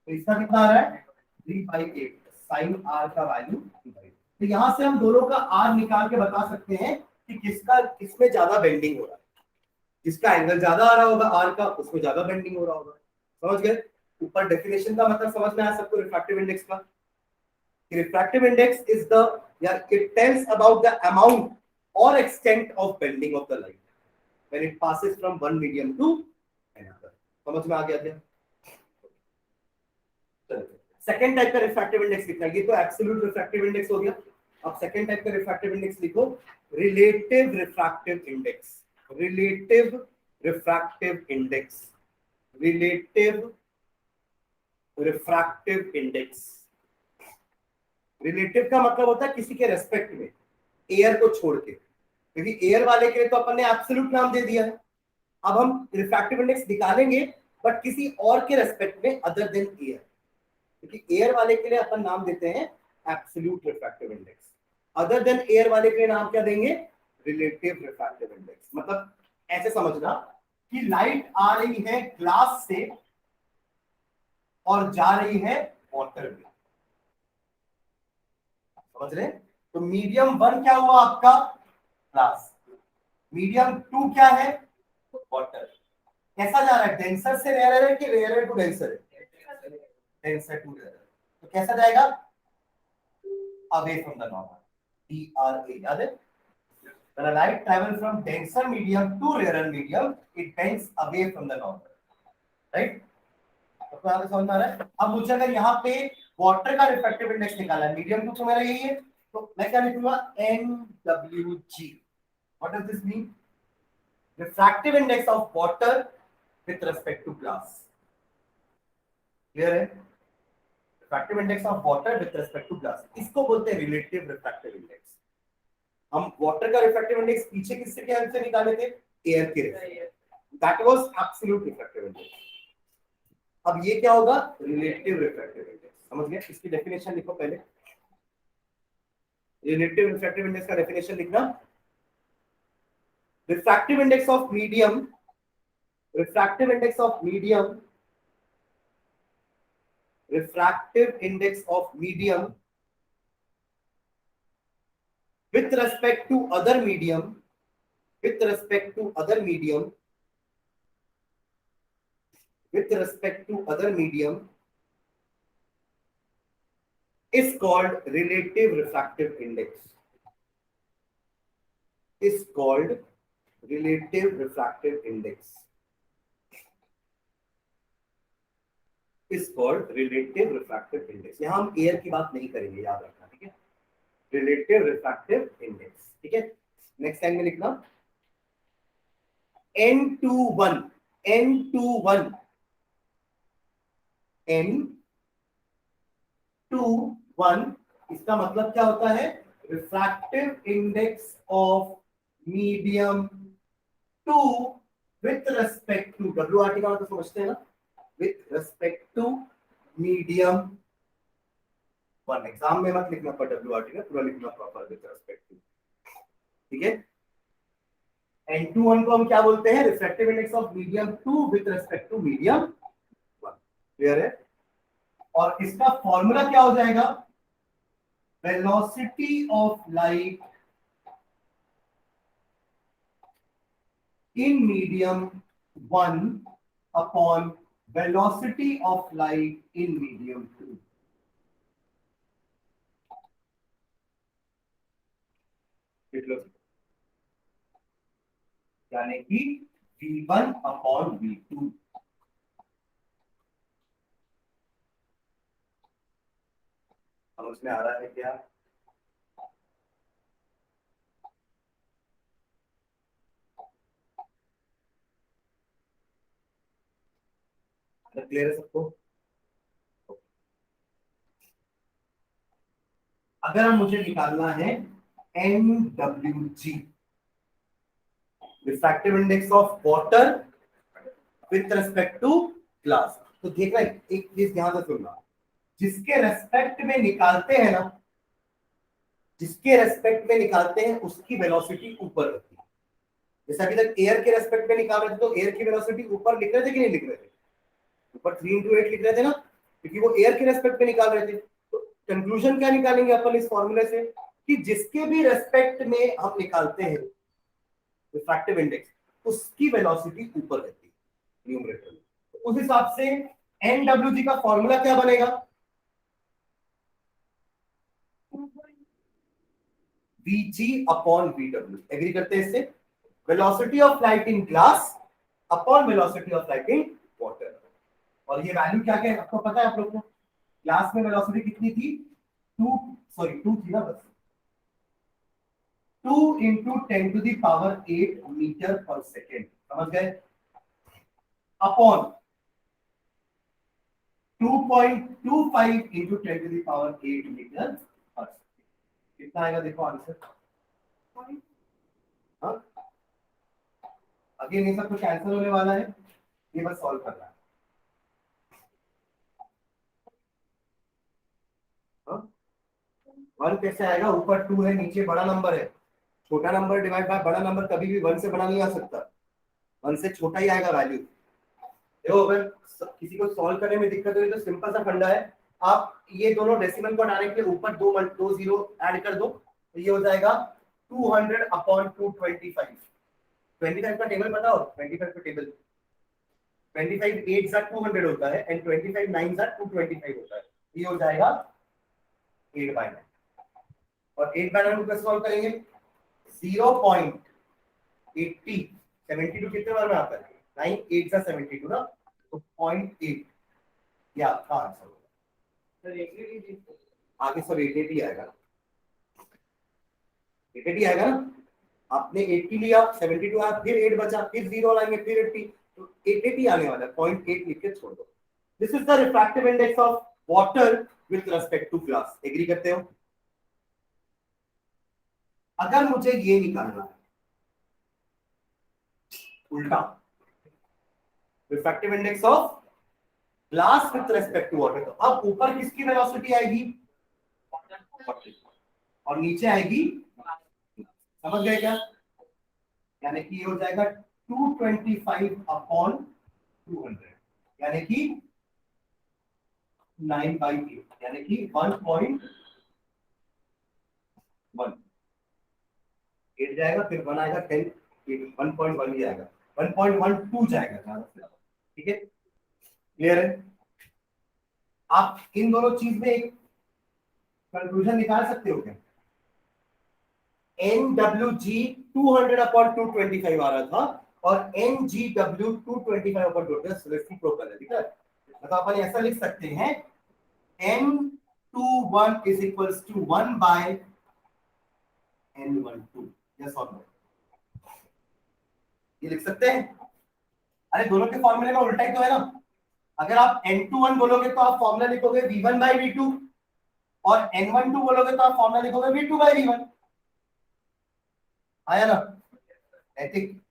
तो इसका कितना आ रहा है 3/8 साइन आर का वैल्यू 3/8। तो यहां से हम दोनों का आर निकाल के बता सकते हैं कि किसका किसमें ज्यादा बेंडिंग हो रहा है। जिसका एंगल ज्यादा आ रहा होगा आर का उसमें ज्यादा बेंडिंग हो रहा होगा। समझ गए? ऊपर डेफिनेशन का मतलब समझ में आया सबको रिफ्रैक्टिव इंडेक्स का? रिफ्रैक्टिव इंडेक्स इज द या it tells about the amount और extent of bending of the light when it passes from one medium to another. समझ में आ गया क्या? सेकेंड टाइप का रिफ्रैक्टिव इंडेक्स लिखना है, ये तो एब्सोल्यूट रिफ्रैक्टिव इंडेक्स हो गया। अब सेकेंड टाइप का रिफ्रैक्टिव इंडेक्स लिखो relative refractive index, relative refractive index, relative refractive index. Relative का मतलब होता है किसी के रेस्पेक्ट में, एयर को छोड़ के, क्योंकि एयर वाले के लिए तो अपन ने एब्सोल्यूट नाम दे दिया है। अब हम रिफ्रैक्टिव इंडेक्स निकालेंगे बट किसी और के रेस्पेक्ट में अदर देन एयर, क्योंकि एयर वाले के लिए अपन नाम देते हैं absolute refractive index, other than air वाले के लिए नाम क्या देंगे रिलेटिव रिफ्रैक्टिव इंडेक्स। मतलब ऐसे समझना कि लाइट आ रही है ग्लास से और जा रही है वाटर में, समझ रहे? तो मीडियम 1 क्या हुआ आपका ग्लास, मीडियम 2 क्या है वाटर। कैसा जा रहा है डेंसर से रेयर है कि रेयर टू डेंसर है, डेंसर टू रेयर। तो कैसा जाएगा away from the normal, DRA, याद है? When a light travels from denser medium to rarer medium, it bends away from the normal, right? तो आपको समझ में आ रहा है? अब मुझे अगर यहाँ पे वाटर का रिफ्रैक्टिव इंडेक्स निकालना है, मीडियम 2 तो मेरा यही है, तो मैं क्या लिखूंगा NWG। What does this mean? Refractive index of water with respect to glass. Clear है? Refractive index of water with respect to glass, इसको बोलते हैं रिलेटिव रिफ्रैक्टिव इंडेक्स। हम वाटर का रिफ्रैक्टिव इंडेक्स पीछे किससे के हेल्प से निकाले थे, एयर के, that was absolute refractive index. अब ये क्या होगा रिलेटिव रिफ्रैक्टिव इंडेक्स। समझ गए? इसकी डेफिनेशन लिखो पहले, रिलेटिव रिफ्रैक्टिव इंडेक्स का डेफिनेशन लिखना, refractive index of medium, refractive index of medium, refractive index of medium with respect to other medium, with respect to other medium with respect to other medium is called relative refractive index. Is called relative refractive index. Is called relative refractive index. यहां हम air की बात नहीं करेंगे, याद रखना, ठीक है? रिलेटिव रिफ्रैक्टिव इंडेक्स, ठीक है? नेक्स्ट टाइम में लिखना N21 N21 N21 इसका मतलब क्या होता है? Refractive index of medium 2 with respect to WRT का मतलब समझते हैं ना, with respect to medium 1. Exam में मत लिखना पर WRT में, पूरा लिखना प्रॉपर विथ रेस्पेक्ट टू, ठीक है? N21 को हम क्या बोलते हैं? Refractive index of medium 2 with respect to medium 1. Clear है? और इसका फॉर्मूला क्या हो जाएगा? Velocity of light in medium 1 upon velocity of light in medium 2. यानी कि V1 अपॉन V2. समझ में आ रहा है क्या? क्लियर है सबको? अगर मुझे निकालना है NWG, refractive index of water with respect to glass, तो देखना एक चीज ध्यान से सुनना, जिसके रेस्पेक्ट में निकालते हैं ना, जिसके रेस्पेक्ट में निकालते हैं उसकी वेलोसिटी ऊपर रहती है. जैसे अभी तक एयर के रेस्पेक्ट में निकाल रहे थे तो एयर की वेलोसिटी ऊपर लिख रहे थे कि नहीं लिख रहे थे? ऊपर 3 into 8 लिख रहे थे ना, क्योंकि वो एयर के रेस्पेक्ट में निकाल रहे थे. तो कंक्लूजन क्या निकालेंगे अपन इस फॉर्मूले से, कि जिसके भी रेस्पेक्ट में हम निकालते हैं रिफ्रैक्टिव इंडेक्स, उसकी वेलोसिटी ऊपर रहती है न्यूमरेटर में. तो उस हिसाब से NWG का फॉर्मूला क्या बनेगा? VG upon VW. एग्री करते हैं इससे? Velocity of light in glass upon velocity of light in water. और ये वैल्यू क्या क्या है आपको पता है? आप लोग को ग्लास में वेलोसिटी कितनी थी? 2 थी ना, बस 2 into 10 to the power 8 metre per second. समझ गए? Upon 2.25 into 10 to the power 8 metre per second. कितना आएगा देखो आंसर. हाँ, अगेन ये सब कुछ कैंसिल होने वाला है, ये बस सॉल्व करना है. वन कैसे आएगा? ऊपर 2 है, नीचे बड़ा नंबर है. छोटा नंबर डिवाइड बाय बड़ा नंबर कभी भी 1 से बड़ा नहीं आ सकता, 1 से छोटा ही आएगा वैल्यू. देखो अगर किसी को सॉल्व करने में दिक्कत हुई तो सिंपल सा फंडा है, आप ये दोनों डेसिमल को हटाने के लिए ऊपर दो जीरो ऐड कर दो, तो ये हो जाएगा 200 अपॉन 225. 25 का टेबल बताओ. 25 का टेबल 25 8 सा 200 होता है एंड 25 9 सा 225 होता है. ये हो जाएगा 8/9. और 8/9 को कैसे सॉल्व करेंगे? 0.80 72 कितने बार में आता है? 9 8 सा 72 ना, तो 0.8 ये आपका आंसर होगा. आगे सब 88 ही आएगा, 88 आएगा ना. आपने 80 लिया, 72 आया, फिर 8 बचा, फिर 0 लाएंगे, फिर 80, तो 88 आने वाला है. 0.8 लिख के छोड़ दो. This is the refractive index of water with respect to glass. Agree करते हो? अगर मुझे ये निकालना है उल्टा, refractive index of glass with respect to water, तो अब ऊपर किसकी वेलोसिटी आएगी? और नीचे आएगी. समझ गए क्या? यानी कि ये हो जाएगा 225 अपॉन 200, यानी कि 9/8, यानी कि 1.1 8 जाएगा, फिर 1 आएगा, 10 1.1 ही आएगा, 1.12 जाएगा ज्यादा से ज्यादा. ठीक है? क्लियर है? आप इन दोनों चीज में एक कंक्लूजन निकाल सकते हो क्या? एन डब्ल्यू जी 200/225 आ रहा था और एन जी डब्ल्यू 225/2 रेसिप्रोकल है, ठीक है? तो अपन ऐसा लिख सकते हैं N21 is equals to 1 by N12, yes or no? ये लिख सकते हैं। अरे दोनों के फॉर्मूले में उल्टा ही तो है ना। अगर आप N21 बोलोगे तो आप फॉर्मूला लिखोगे V1 by V2 और N12 बोलोगे तो आप फॉर्मूला लिखोगे V2 by V1। आया ना? एथिक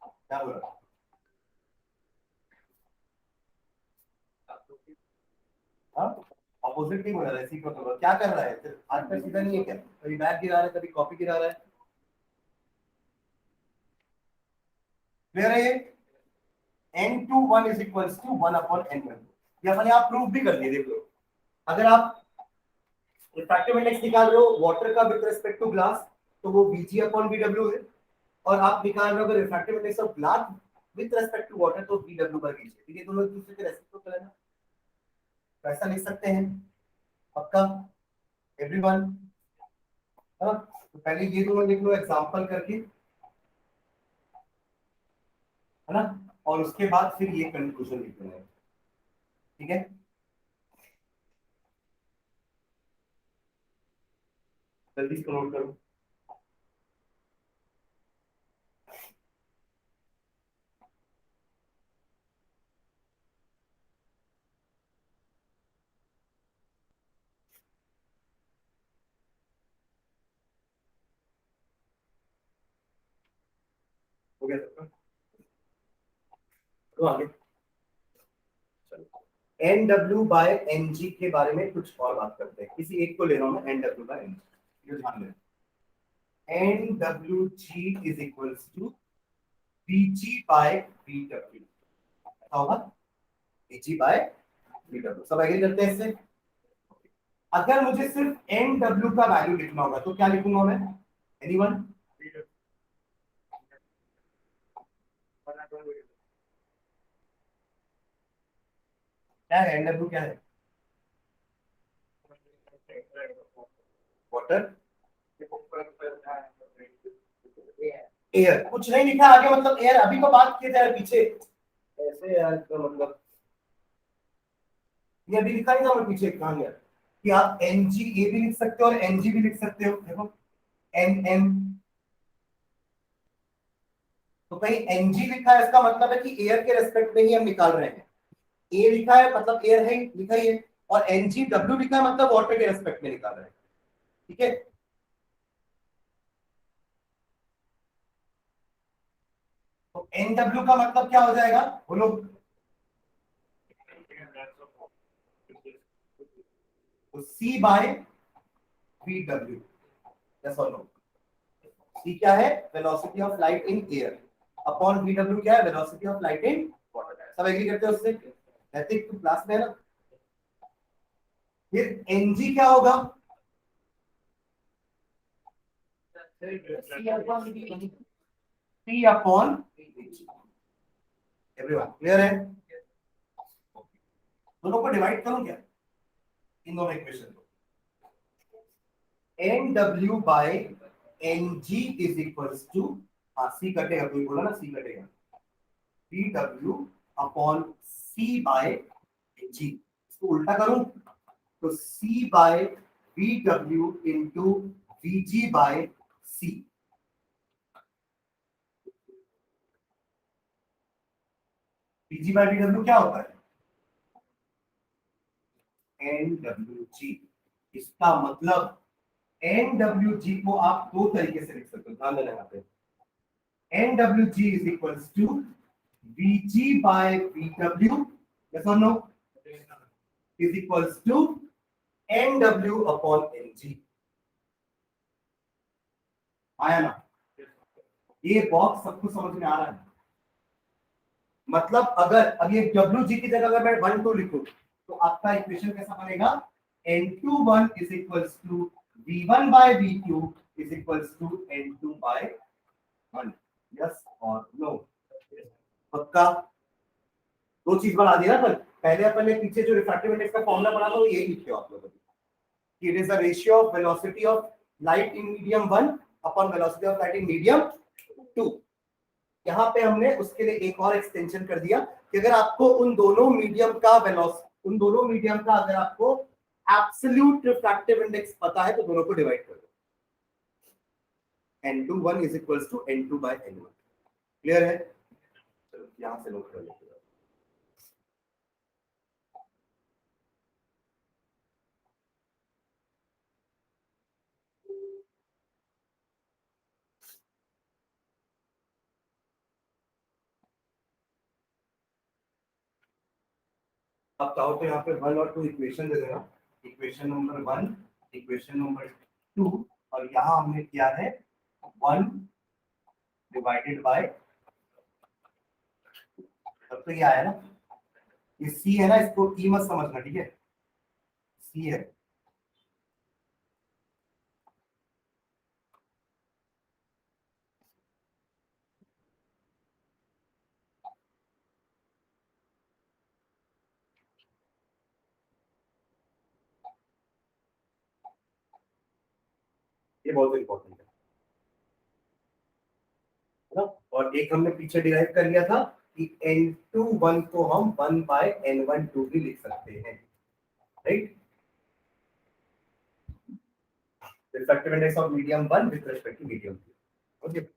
क्या बोल रहा? हाँ, अपोजिट नहीं बोल रहा है, रेसिप्रोकल। क्या कर रहा है? हाथ पे सीधा नहीं है क्या? कभी बैग गिरा रहा है, कभी कॉपी गिरा रहा है। क्लियर है ये? N21 is equals to 1/N12। ये अपने आप प्रूफ भी कर दिए, देख लो। अगर आप रिफ्रैक्टिव इंडेक्स निकाल रहे हो वाटर का विद रिस्पेक्ट टू ग्लास, तो वो Vg/Vw है। और आप निकाल रहे हो अगर refractive index of glass with respect to water, तो Vw/Vg है। ठीक है, दोनों एक दूसरे के रेसिप्रोकल है ना, तो ऐसा लिख सकते हैं। पक्का एवरीवन? हाँ, तो पहले ये दोनों लिख लो एग्जांपल करके, है ना, और उसके बाद फिर ये कंक्लूजन लिख लेना है। ठीक है, जल्दी इसको नोट करो। हो गया सबका? तो आगे N W by N G के बारे में कुछ और बात करते हैं। किसी एक को ले रहा हूं मैं, N W by N G, ये ध्यान देना। N W G is equals to V ji by V W. क्या होगा? V ji by we W. सब एग्री करते हैं इससे? अगर मुझे सिर्फ एन डब्ल्यू का वैल्यू लिखना होगा तो क्या लिखूंगा मैं? एनीवन? क्या है एन डब्ल्यू? क्या है? Water, air. कुछ नहीं लिखा आगे, मतलब एयर। अभी तो बात किए थे यार पीछे, ऐसे यार तो मतलब ये अभी लिखा ही था, मैं पीछे कहां गया कि आप एन जी ए भी लिख सकते हो और एन जी भी लिख सकते हो। देखो एन एम, तो कहीं एन जी लिखा है इसका मतलब है कि एयर के रेस्पेक्ट में ही हम निकाल रहे हैं। ए लिखा है मतलब एयर है, लिखा ही है। और एन जी डब्ल्यू लिखा है मतलब वाटर के रेस्पेक्ट में निकाल रहे हैं। ठीक है, तो एन डब्ल्यू का मतलब क्या हो जाएगा बोलो? तो c by we W, yes और नो? सी क्या है? Velocity of light in air, upon V W क्या है? Velocity of light in water. सब एग्री करते हो उससे? नैतिक तो क्लास में है ना। फिर एनजी क्या होगा? सी अपॉन एवरीवन। क्लियर है? दोनों को डिवाइड करूं क्या, इन दोनों इक्वेशन को? N W by N g is equals to, हाँ सी कटेगा, कोई बोला ना सी कटेगा, वी डब्ल्यू upon c by N g. इसको उल्टा करूं तो सी बाय वी डब्ल्यू into v ji by c. V ji by V W क्या होता है? N W g. इसका मतलब एन डब्ल्यू जी को आप दो तरीके से लिख सकते हो, ध्यान देना यहाँ पे। N W G is equals to V ji by we W, yes और no, is equals to N W upon N G. आया ना? ये बॉक्स सबको समझ में आ रहा है? मतलब अगर अब ये डब्ल्यू जी की जगह अगर मैं 1 2 लिखूं तो आपका इक्वेशन कैसा बनेगा? N21 is equals to V1 by V2 is equals to N2 by 1। Yes or no? पक्का? दो चीज बढ़ा दिया ना अपन। पहले अपन ने पीछे जो रिफ्रैक्टिव इंडेक्स का फॉर्मूला पढ़ा था वो यही लिखे हो आप लोगों ने, it is the ratio of velocity of light in medium 1 upon velocity of light in medium 2। यहाँ पे हमने उसके लिए एक और एक्सटेंशन कर दिया कि अगर आपको उन दोनों मीडियम का अगर आपको एब्सोल्यूट रिफ्रैक्टिव इंडेक्स पता है तो दोनों को डिवाइड कर दो, n21 is equals to n2 by n1। Clear है? चलो यहां से नोट कर लेते हैं। अब चाहो तो यहाँ पे 1 और 2 इक्वेशन दे देना, इक्वेशन नंबर 1, इक्वेशन नंबर 2, और यहाँ हमने किया है 1 डिवाइडेड बाय, तब तो ये आया ना, ये सी है ना, इसको ई मत समझना, ठीक है, सी है। ये बहुत इंपॉर्टेंट है ना। और एक हमने पीछे डिराइव कर लिया था कि n21 को हम 1 बाय n12 भी लिख सकते हैं, right? Refractive index of medium 1 with respect to medium 2। Okay,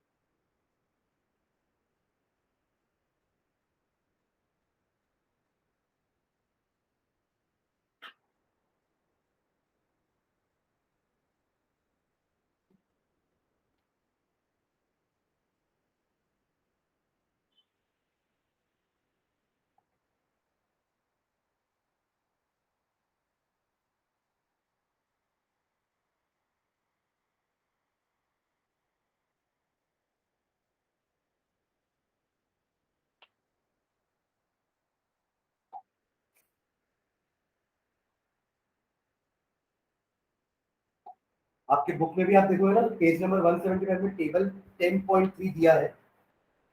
आपके बुक में भी आप देखोगे ना, पेज नंबर 175 में टेबल 10.3 दिया है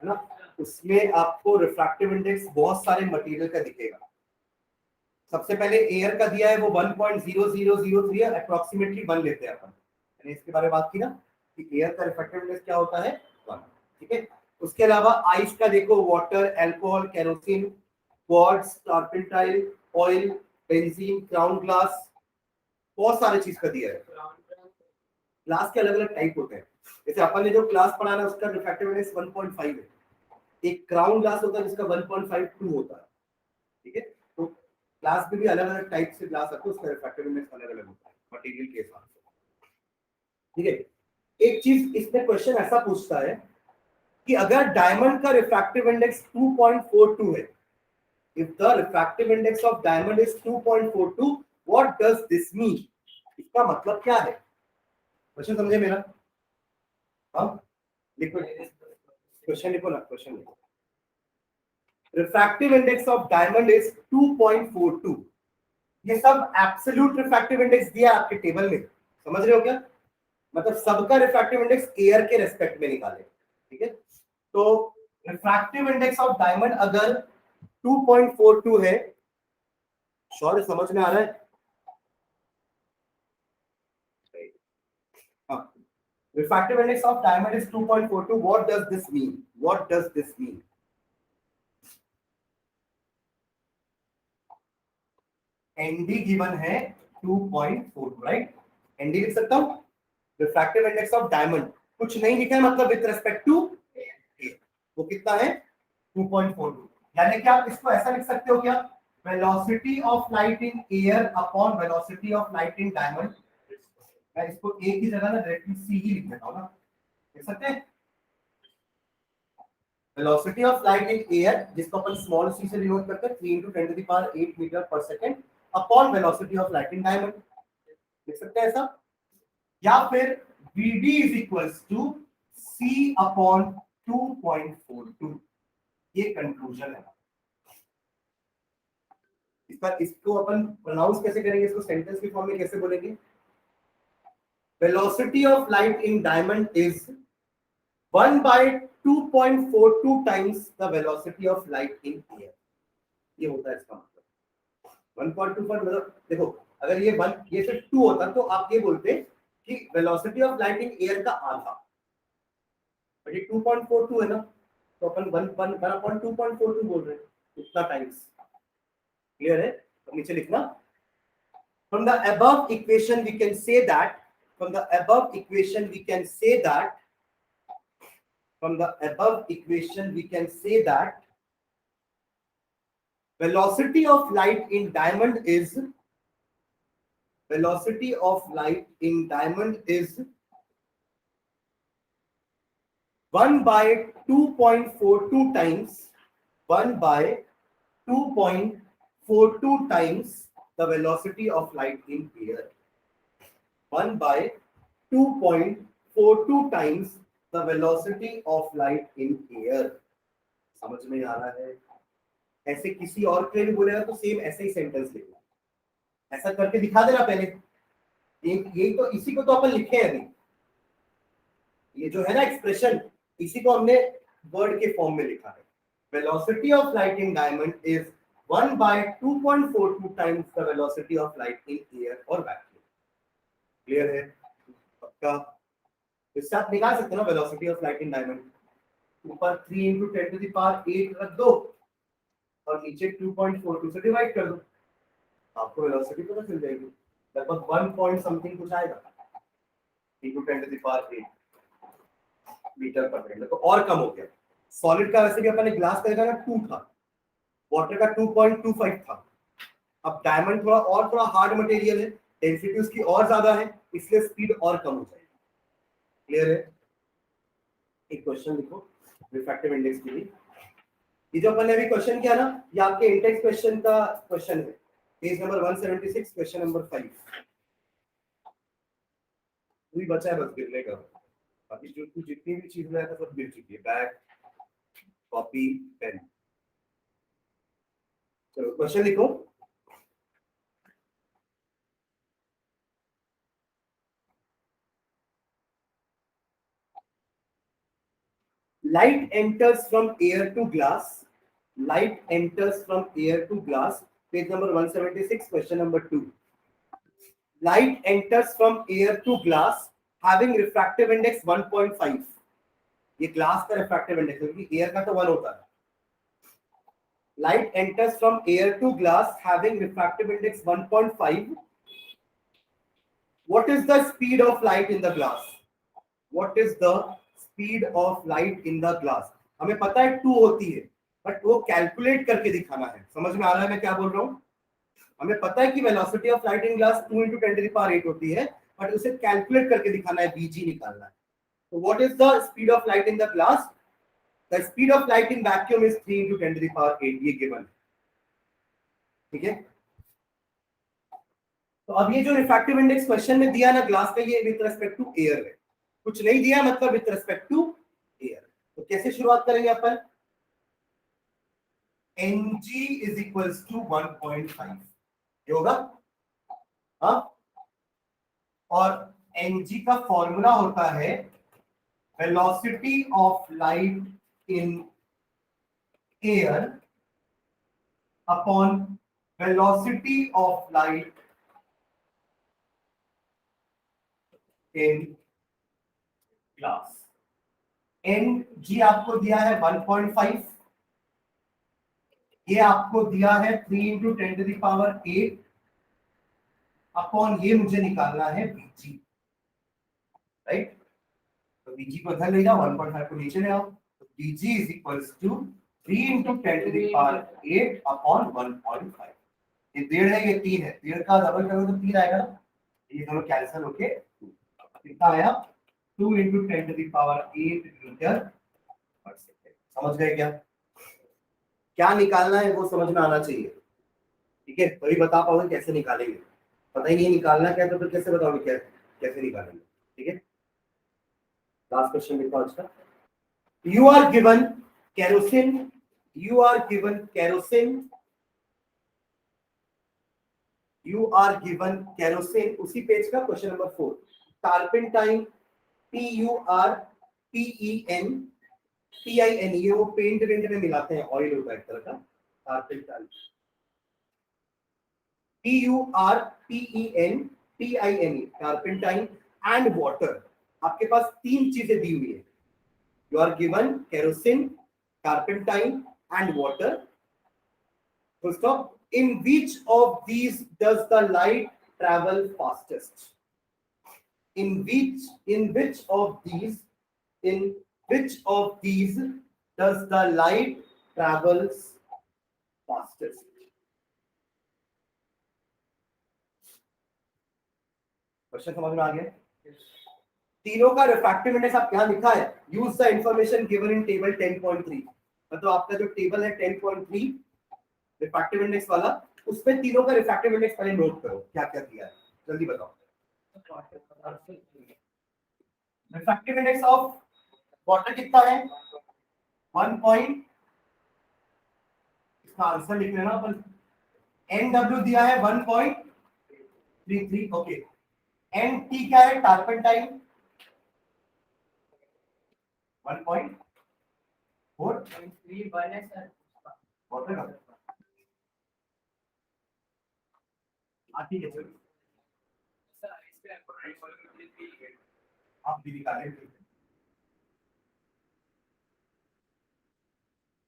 ना, उसमें आपको रिफ्रैक्टिव इंडेक्स बहुत सारे मटेरियल का दिखेगा। सबसे पहले एयर का दिया है, वो 1.0003 है, अप्रोक्सीमेटली 1 लेते हैं अपन, मैंने इसके बारे में बात की ना कि एयर का रिफ्रैक्टिव इंडेक्स क्या होता है, 1, ठीक है। उसके अलावा आइस का देखो, water, alcohol, kerosene, quartz, टर्पेंटाइल, oil, benzene, crown glass, बहुत सारे चीज का दिया है। ग्लास के अलग अलग टाइप होते हैं, जैसे अपन ने जो ग्लास पढ़ा ना उसका रिफ्रैक्टिव इंडेक्स 1.5 है। एक क्राउन ग्लास होता है जिसका 1.52 होता है, ठीक है। तो ग्लास में भी अलग अलग टाइप से ग्लास आते हैं, उसका रिफ्रैक्टिव इंडेक्स अलग अलग होता है मटेरियल के हिसाब से, ठीक है। एक चीज इसमें क्वेश्चन ऐसा पूछता है कि अगर डायमंड का रिफ्रैक्टिव इंडेक्स 2.42 है, if the refractive index of diamond is 2.42, what does this mean? इसका मतलब क्या है? क्वेश्चन समझे मेरा? हाँ, लिखो क्वेश्चन, लिखो ना क्वेश्चन लिखो। Refractive index of diamond is 2.42। ये सब एब्सोल्यूट रिफ्रैक्टिव इंडेक्स दिया आपके टेबल में, समझ रहे हो क्या? मतलब सबका रिफ्रैक्टिव इंडेक्स एयर के रेस्पेक्ट में निकाले, ठीक है। तो रिफ्रैक्टिव इंडेक्स ऑफ डायमंड अगर 2.42 है, श्योर समझ में आ रहा है? हाँ, refractive index of diamond is 2.42. What does this mean? What does this mean? ND given है 2.42, राइट? ND लिख सकता हूं, रिफ्रैक्टिव इंडेक्स ऑफ डायमंड, कुछ नहीं लिखा है मतलब विद रेस्पेक्ट टू वो कितना है, 2.42। यानी कि आप इसको ऐसा लिख सकते हो क्या, velocity of light in air upon velocity of light in diamond. मैं इसको ए की जगह ना डायरेक्टली सी ही लिख देता हूं ना, लिख सकते हैं। Velocity of light in air, जिसको अपन स्मॉल सी से डिनोट करते हैं, 3 × 10⁸ metre per second upon velocity of light in diamond, लिख सकते हैं ऐसा। या फिर vd is equals to c upon 2.42, ये कंक्लूजन है। इसको अपन प्रोनाउंस कैसे करेंगे, इसको सेंटेंस के फॉर्म में कैसे बोलेंगे? Velocity of light in diamond is 1 by 2.42 times the velocity of light in air. ये होता है इसका मतलब 1.25 मतलब देखो अगर ये सिर्फ 2 होता तो आप ये बोलते कि velocity of light in air का आधा, बट ये 2.42 है ना, तो अपन 1/2.42 बोल रहे हैं, उतना टाइम्स। क्लियर है? तो नीचे लिखना from the above equation we can say that from the above equation we can say that from the above equation we can say that velocity of light in diamond is velocity of light in diamond is 1 by 2.42 times 1 by 2.42 times the velocity of light in air. 1 by 2.42 times the velocity of light in air. समझ में आ रहा है? ऐसे किसी और के लिए बोलेगा तो सेम ऐसे ही सेंटेंस लिखना, ऐसा करके दिखा देना पहले। यही तो, इसी को तो अपन लिखे हैं अभी, ये जो है ना एक्सप्रेशन, इसी को हमने वर्ड के फॉर्म में लिखा है। Velocity of light in diamond is 1 by 2.42 times the velocity of light in air or vacuum. Clear है? पक्का? इससे आप निकाल सकते हो ना velocity of light in diamond, ऊपर 3 into 10 to the power 8 रख दो और नीचे 2.42 से डिवाइड कर दो, आपको वेलोसिटी पता चल जाएगी, लगभग 1 पॉइंट समथिंग कुछ आएगा, 3 into 10 to the power 8 metre per second, तो और कम हो गया। सॉलिड का वैसे भी अपन ने ग्लास का ना 2 था, वाटर का 2.25 था। अब डायमंड थोड़ा हार्ड मटेरियल है, डेंसिटी उसकी और ज्यादा है, इसलिए स्पीड और कम हो जाएगी। क्लियर है? एक क्वेश्चन लिखो रिफ्रैक्टिव इंडेक्स के लिए। ये जो अपन ने अभी क्वेश्चन किया ना, ये आपके इंडेक्स क्वेश्चन का क्वेश्चन है, पेज नंबर 176 क्वेश्चन नंबर 5। वही बचा है बस गिरने का, बाकी जो जितनी भी चीज में सब गिर चुकी है, बैग, कॉपी, पेन। चलो क्वेश्चन लिखो। Light enters from air to glass. Light enters from air to glass. Page number 176, question number 2. Light enters from air to glass having refractive index 1.5. ये ग्लास का रिफ्रैक्टिव इंडेक्स है, क्योंकि air का तो 1 होता है। Light enters from air to glass having refractive index 1.5. What is the speed of light in the glass? What is the speed of light in the glass? हमें पता है 2 होती है, बट वो कैलकुलेट करके दिखाना है। समझ में आ रहा है मैं क्या बोल रहा हूँ? हमें पता है कि velocity of light in glass 2 into 10 to the power 8 होती है, बट उसे कैलकुलेट करके दिखाना है, बीजी निकालना है। तो what is the speed of light in the glass? The speed of light in vacuum is 3 into 10 to the power 8, ये गिवन है। ठीक है, तो अब ये जो रिफ्रैक्टिव इंडेक्स क्वेश्चन में दिया ना ग्लास का, ये विद रिस्पेक्ट टू एयर है, कुछ नहीं दिया मतलब विद रिस्पेक्ट टू एयर। तो कैसे शुरुआत करेंगे अपन? Ng is equals to 1.5 ये होगा, हाँ, और Ng का फॉर्मूला होता है velocity of light in air upon velocity of light in glass. Ng आपको दिया है 1.5, ये आपको दिया है 3 into 10 to the power 8 upon ये मुझे निकालना है Vg, राइट? तो Vg को इधर ले जाओ, 1.5 को नीचे ले आओ, तो Vg is equals to 3 into 10 to the power 8 upon 1.5। ये 1.5 है, ये 3 है, 1.5 का डबल करोगे तो 3 आएगा ना, ये दोनों कैंसिल होके कितना आया? 2 into 10 to the power 8 metre per second. समझ गए क्या? क्या निकालना है वो समझ में आना चाहिए, ठीक है? तभी बता पाओगे कैसे निकालेंगे। पता ही नहीं निकालना क्या, तो फिर कैसे बताओगे क्या कैसे निकालेंगे? ठीक है, लास्ट क्वेश्चन देखो आज का। You are given kerosene, you are given kerosene, you are given kerosene, उसी पेज का question number 4। Turpentine, TURPEN TIN, ये वो पेंट वेंट में मिलाते हैं, ऑयल होता है एक तरह का turpentine. TURPENTINE turpentine and water. आपके पास तीन चीजें दी हुई है, you are given kerosene, turpentine and water. Full stop. In which of these does the light travel fastest? In which of these does the light travels fastest? Question समझ में आ गया? तीनों का रिफ्रैक्टिव इंडेक्स आप यहां लिखा है, use the information given in table 10.3। मतलब आपका जो टेबल है 10.3 रिफ्रैक्टिव इंडेक्स वाला, उसमें तीनों का रिफ्रैक्टिव इंडेक्स पहले नोट करो क्या क्या दिया है, जल्दी बताओ। रिफ्रैक्टिव इंडेक्स ऑफ वाटर कितना है? 1. इसका आंसर लिख लेना अपन। NW दिया है 1.33। ओके, NT क्या है? टार्पेंटाइन 1.4 है सर। वाटर का ठीक है सर, आप भी निकालें।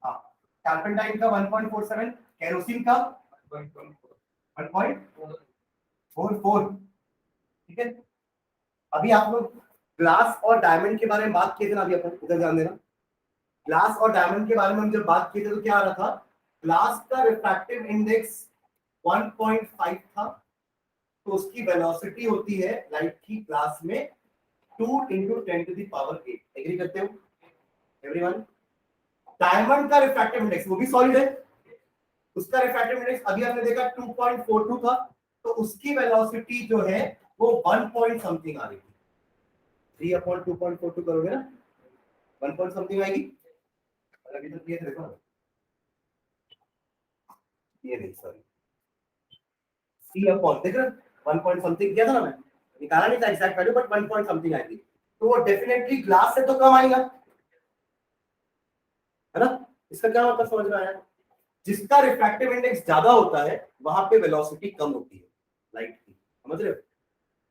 हाँ, टार्पेंटाइन का 1.47, केरोसिन का 1.44। ठीक है, अभी आप लोग ग्लास और डायमंड के बारे में बात किए थे ना, अभी अपन इधर ध्यान देना। ग्लास और डायमंड के बारे में हम जब बात किए थे तो क्या आ रहा था? ग्लास का रिफ्रैक्टिव इंडेक्स 1.5 था, तो उसकी वेलोसिटी होती है लाइट की ग्लास में 2 × 10⁸। एग्री करते हो एवरीवन? डायमंड का रिफ्रैक्टिव इंडेक्स वो भी सॉलिड है, उसका रिफ्रैक्टिव इंडेक्स अभी आपने देखा 2.42 था, तो उसकी वेलोसिटी जो है वो 1 पॉइंट समथिंग आ रही थी। 3/2.42 करोगे ना, 1 पॉइंट समथिंग आएगी। अभी तो ये देखो, ये नहीं सॉरी, C/, देख रहे 1 पॉइंट समथिंग किया था ना, मैं निकाला नहीं था exact value, but 1 point something आएगी, तो वो डेफिनेटली ग्लास से तो कम आएगा, है ना? इसका क्या मतलब समझ में आया? जिसका रिफ्रैक्टिव इंडेक्स ज्यादा होता है वहां पे वेलोसिटी कम होती है लाइट की, समझ रहे हो?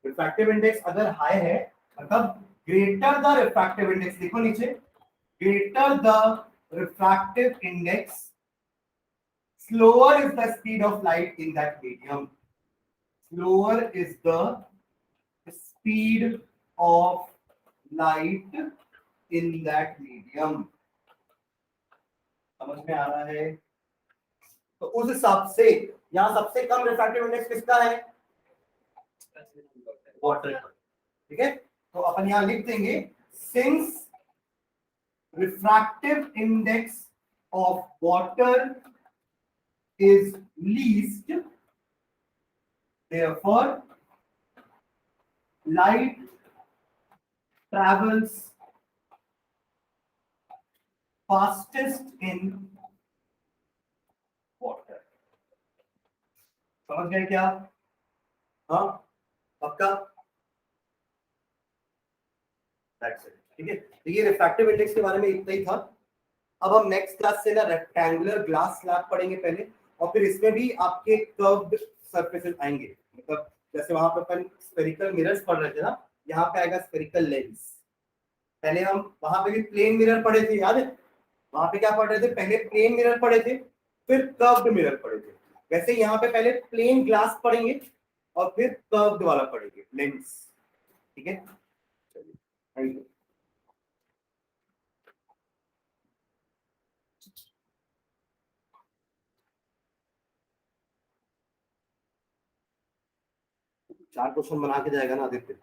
रिफ्रैक्टिव इंडेक्स अगर हाई है मतलब ग्रेटर द रिफ्रैक्टिव इंडेक्स, देखो नीचे, greater the refractive index, slower is the speed of light in that medium. Slower is the speed of light in that medium. समझ में आ रहा है? तो उस हिसाब से यहां सबसे कम रिफ्रैक्टिव इंडेक्स किसका है? वाटर। ठीक है, तो अपन यहां लिख देंगे, since refractive index of water is least, therefore light travels fastest in water. समझ गए क्या? हाँ, पक्का? That's it. ठीक है, तो ये रिफ्रैक्टिव इंडेक्स के बारे में इतना ही था। अब हम नेक्स्ट क्लास से ना रेक्टेंगुलर ग्लास स्लैब पढ़ेंगे पहले, और फिर इसमें भी आपके कर्व्ड सरफेसेस आएंगे। मतलब जैसे वहां पे अपन स्फेरिकल मिरर्स पढ़ रहे थे ना, यहाँ पे आएगा स्फेरिकल लेंस। पहले हम वहां पे भी प्लेन मिरर पढ़े थे, याद है? वहां पे क्या पढ़ रहे थे? पहले प्लेन मिरर पढ़े थे, फिर कर्व्ड मिरर पढ़े थे। वैसे यहाँ पे पहले प्लेन ग्लास पढ़ेंगे और फिर कर्व्ड वाला पढ़ेंगे, लेंस। ठीक है, चलिए, थैंक यू। चार क्वेश्चन बना के जाएगा ना आदित्य।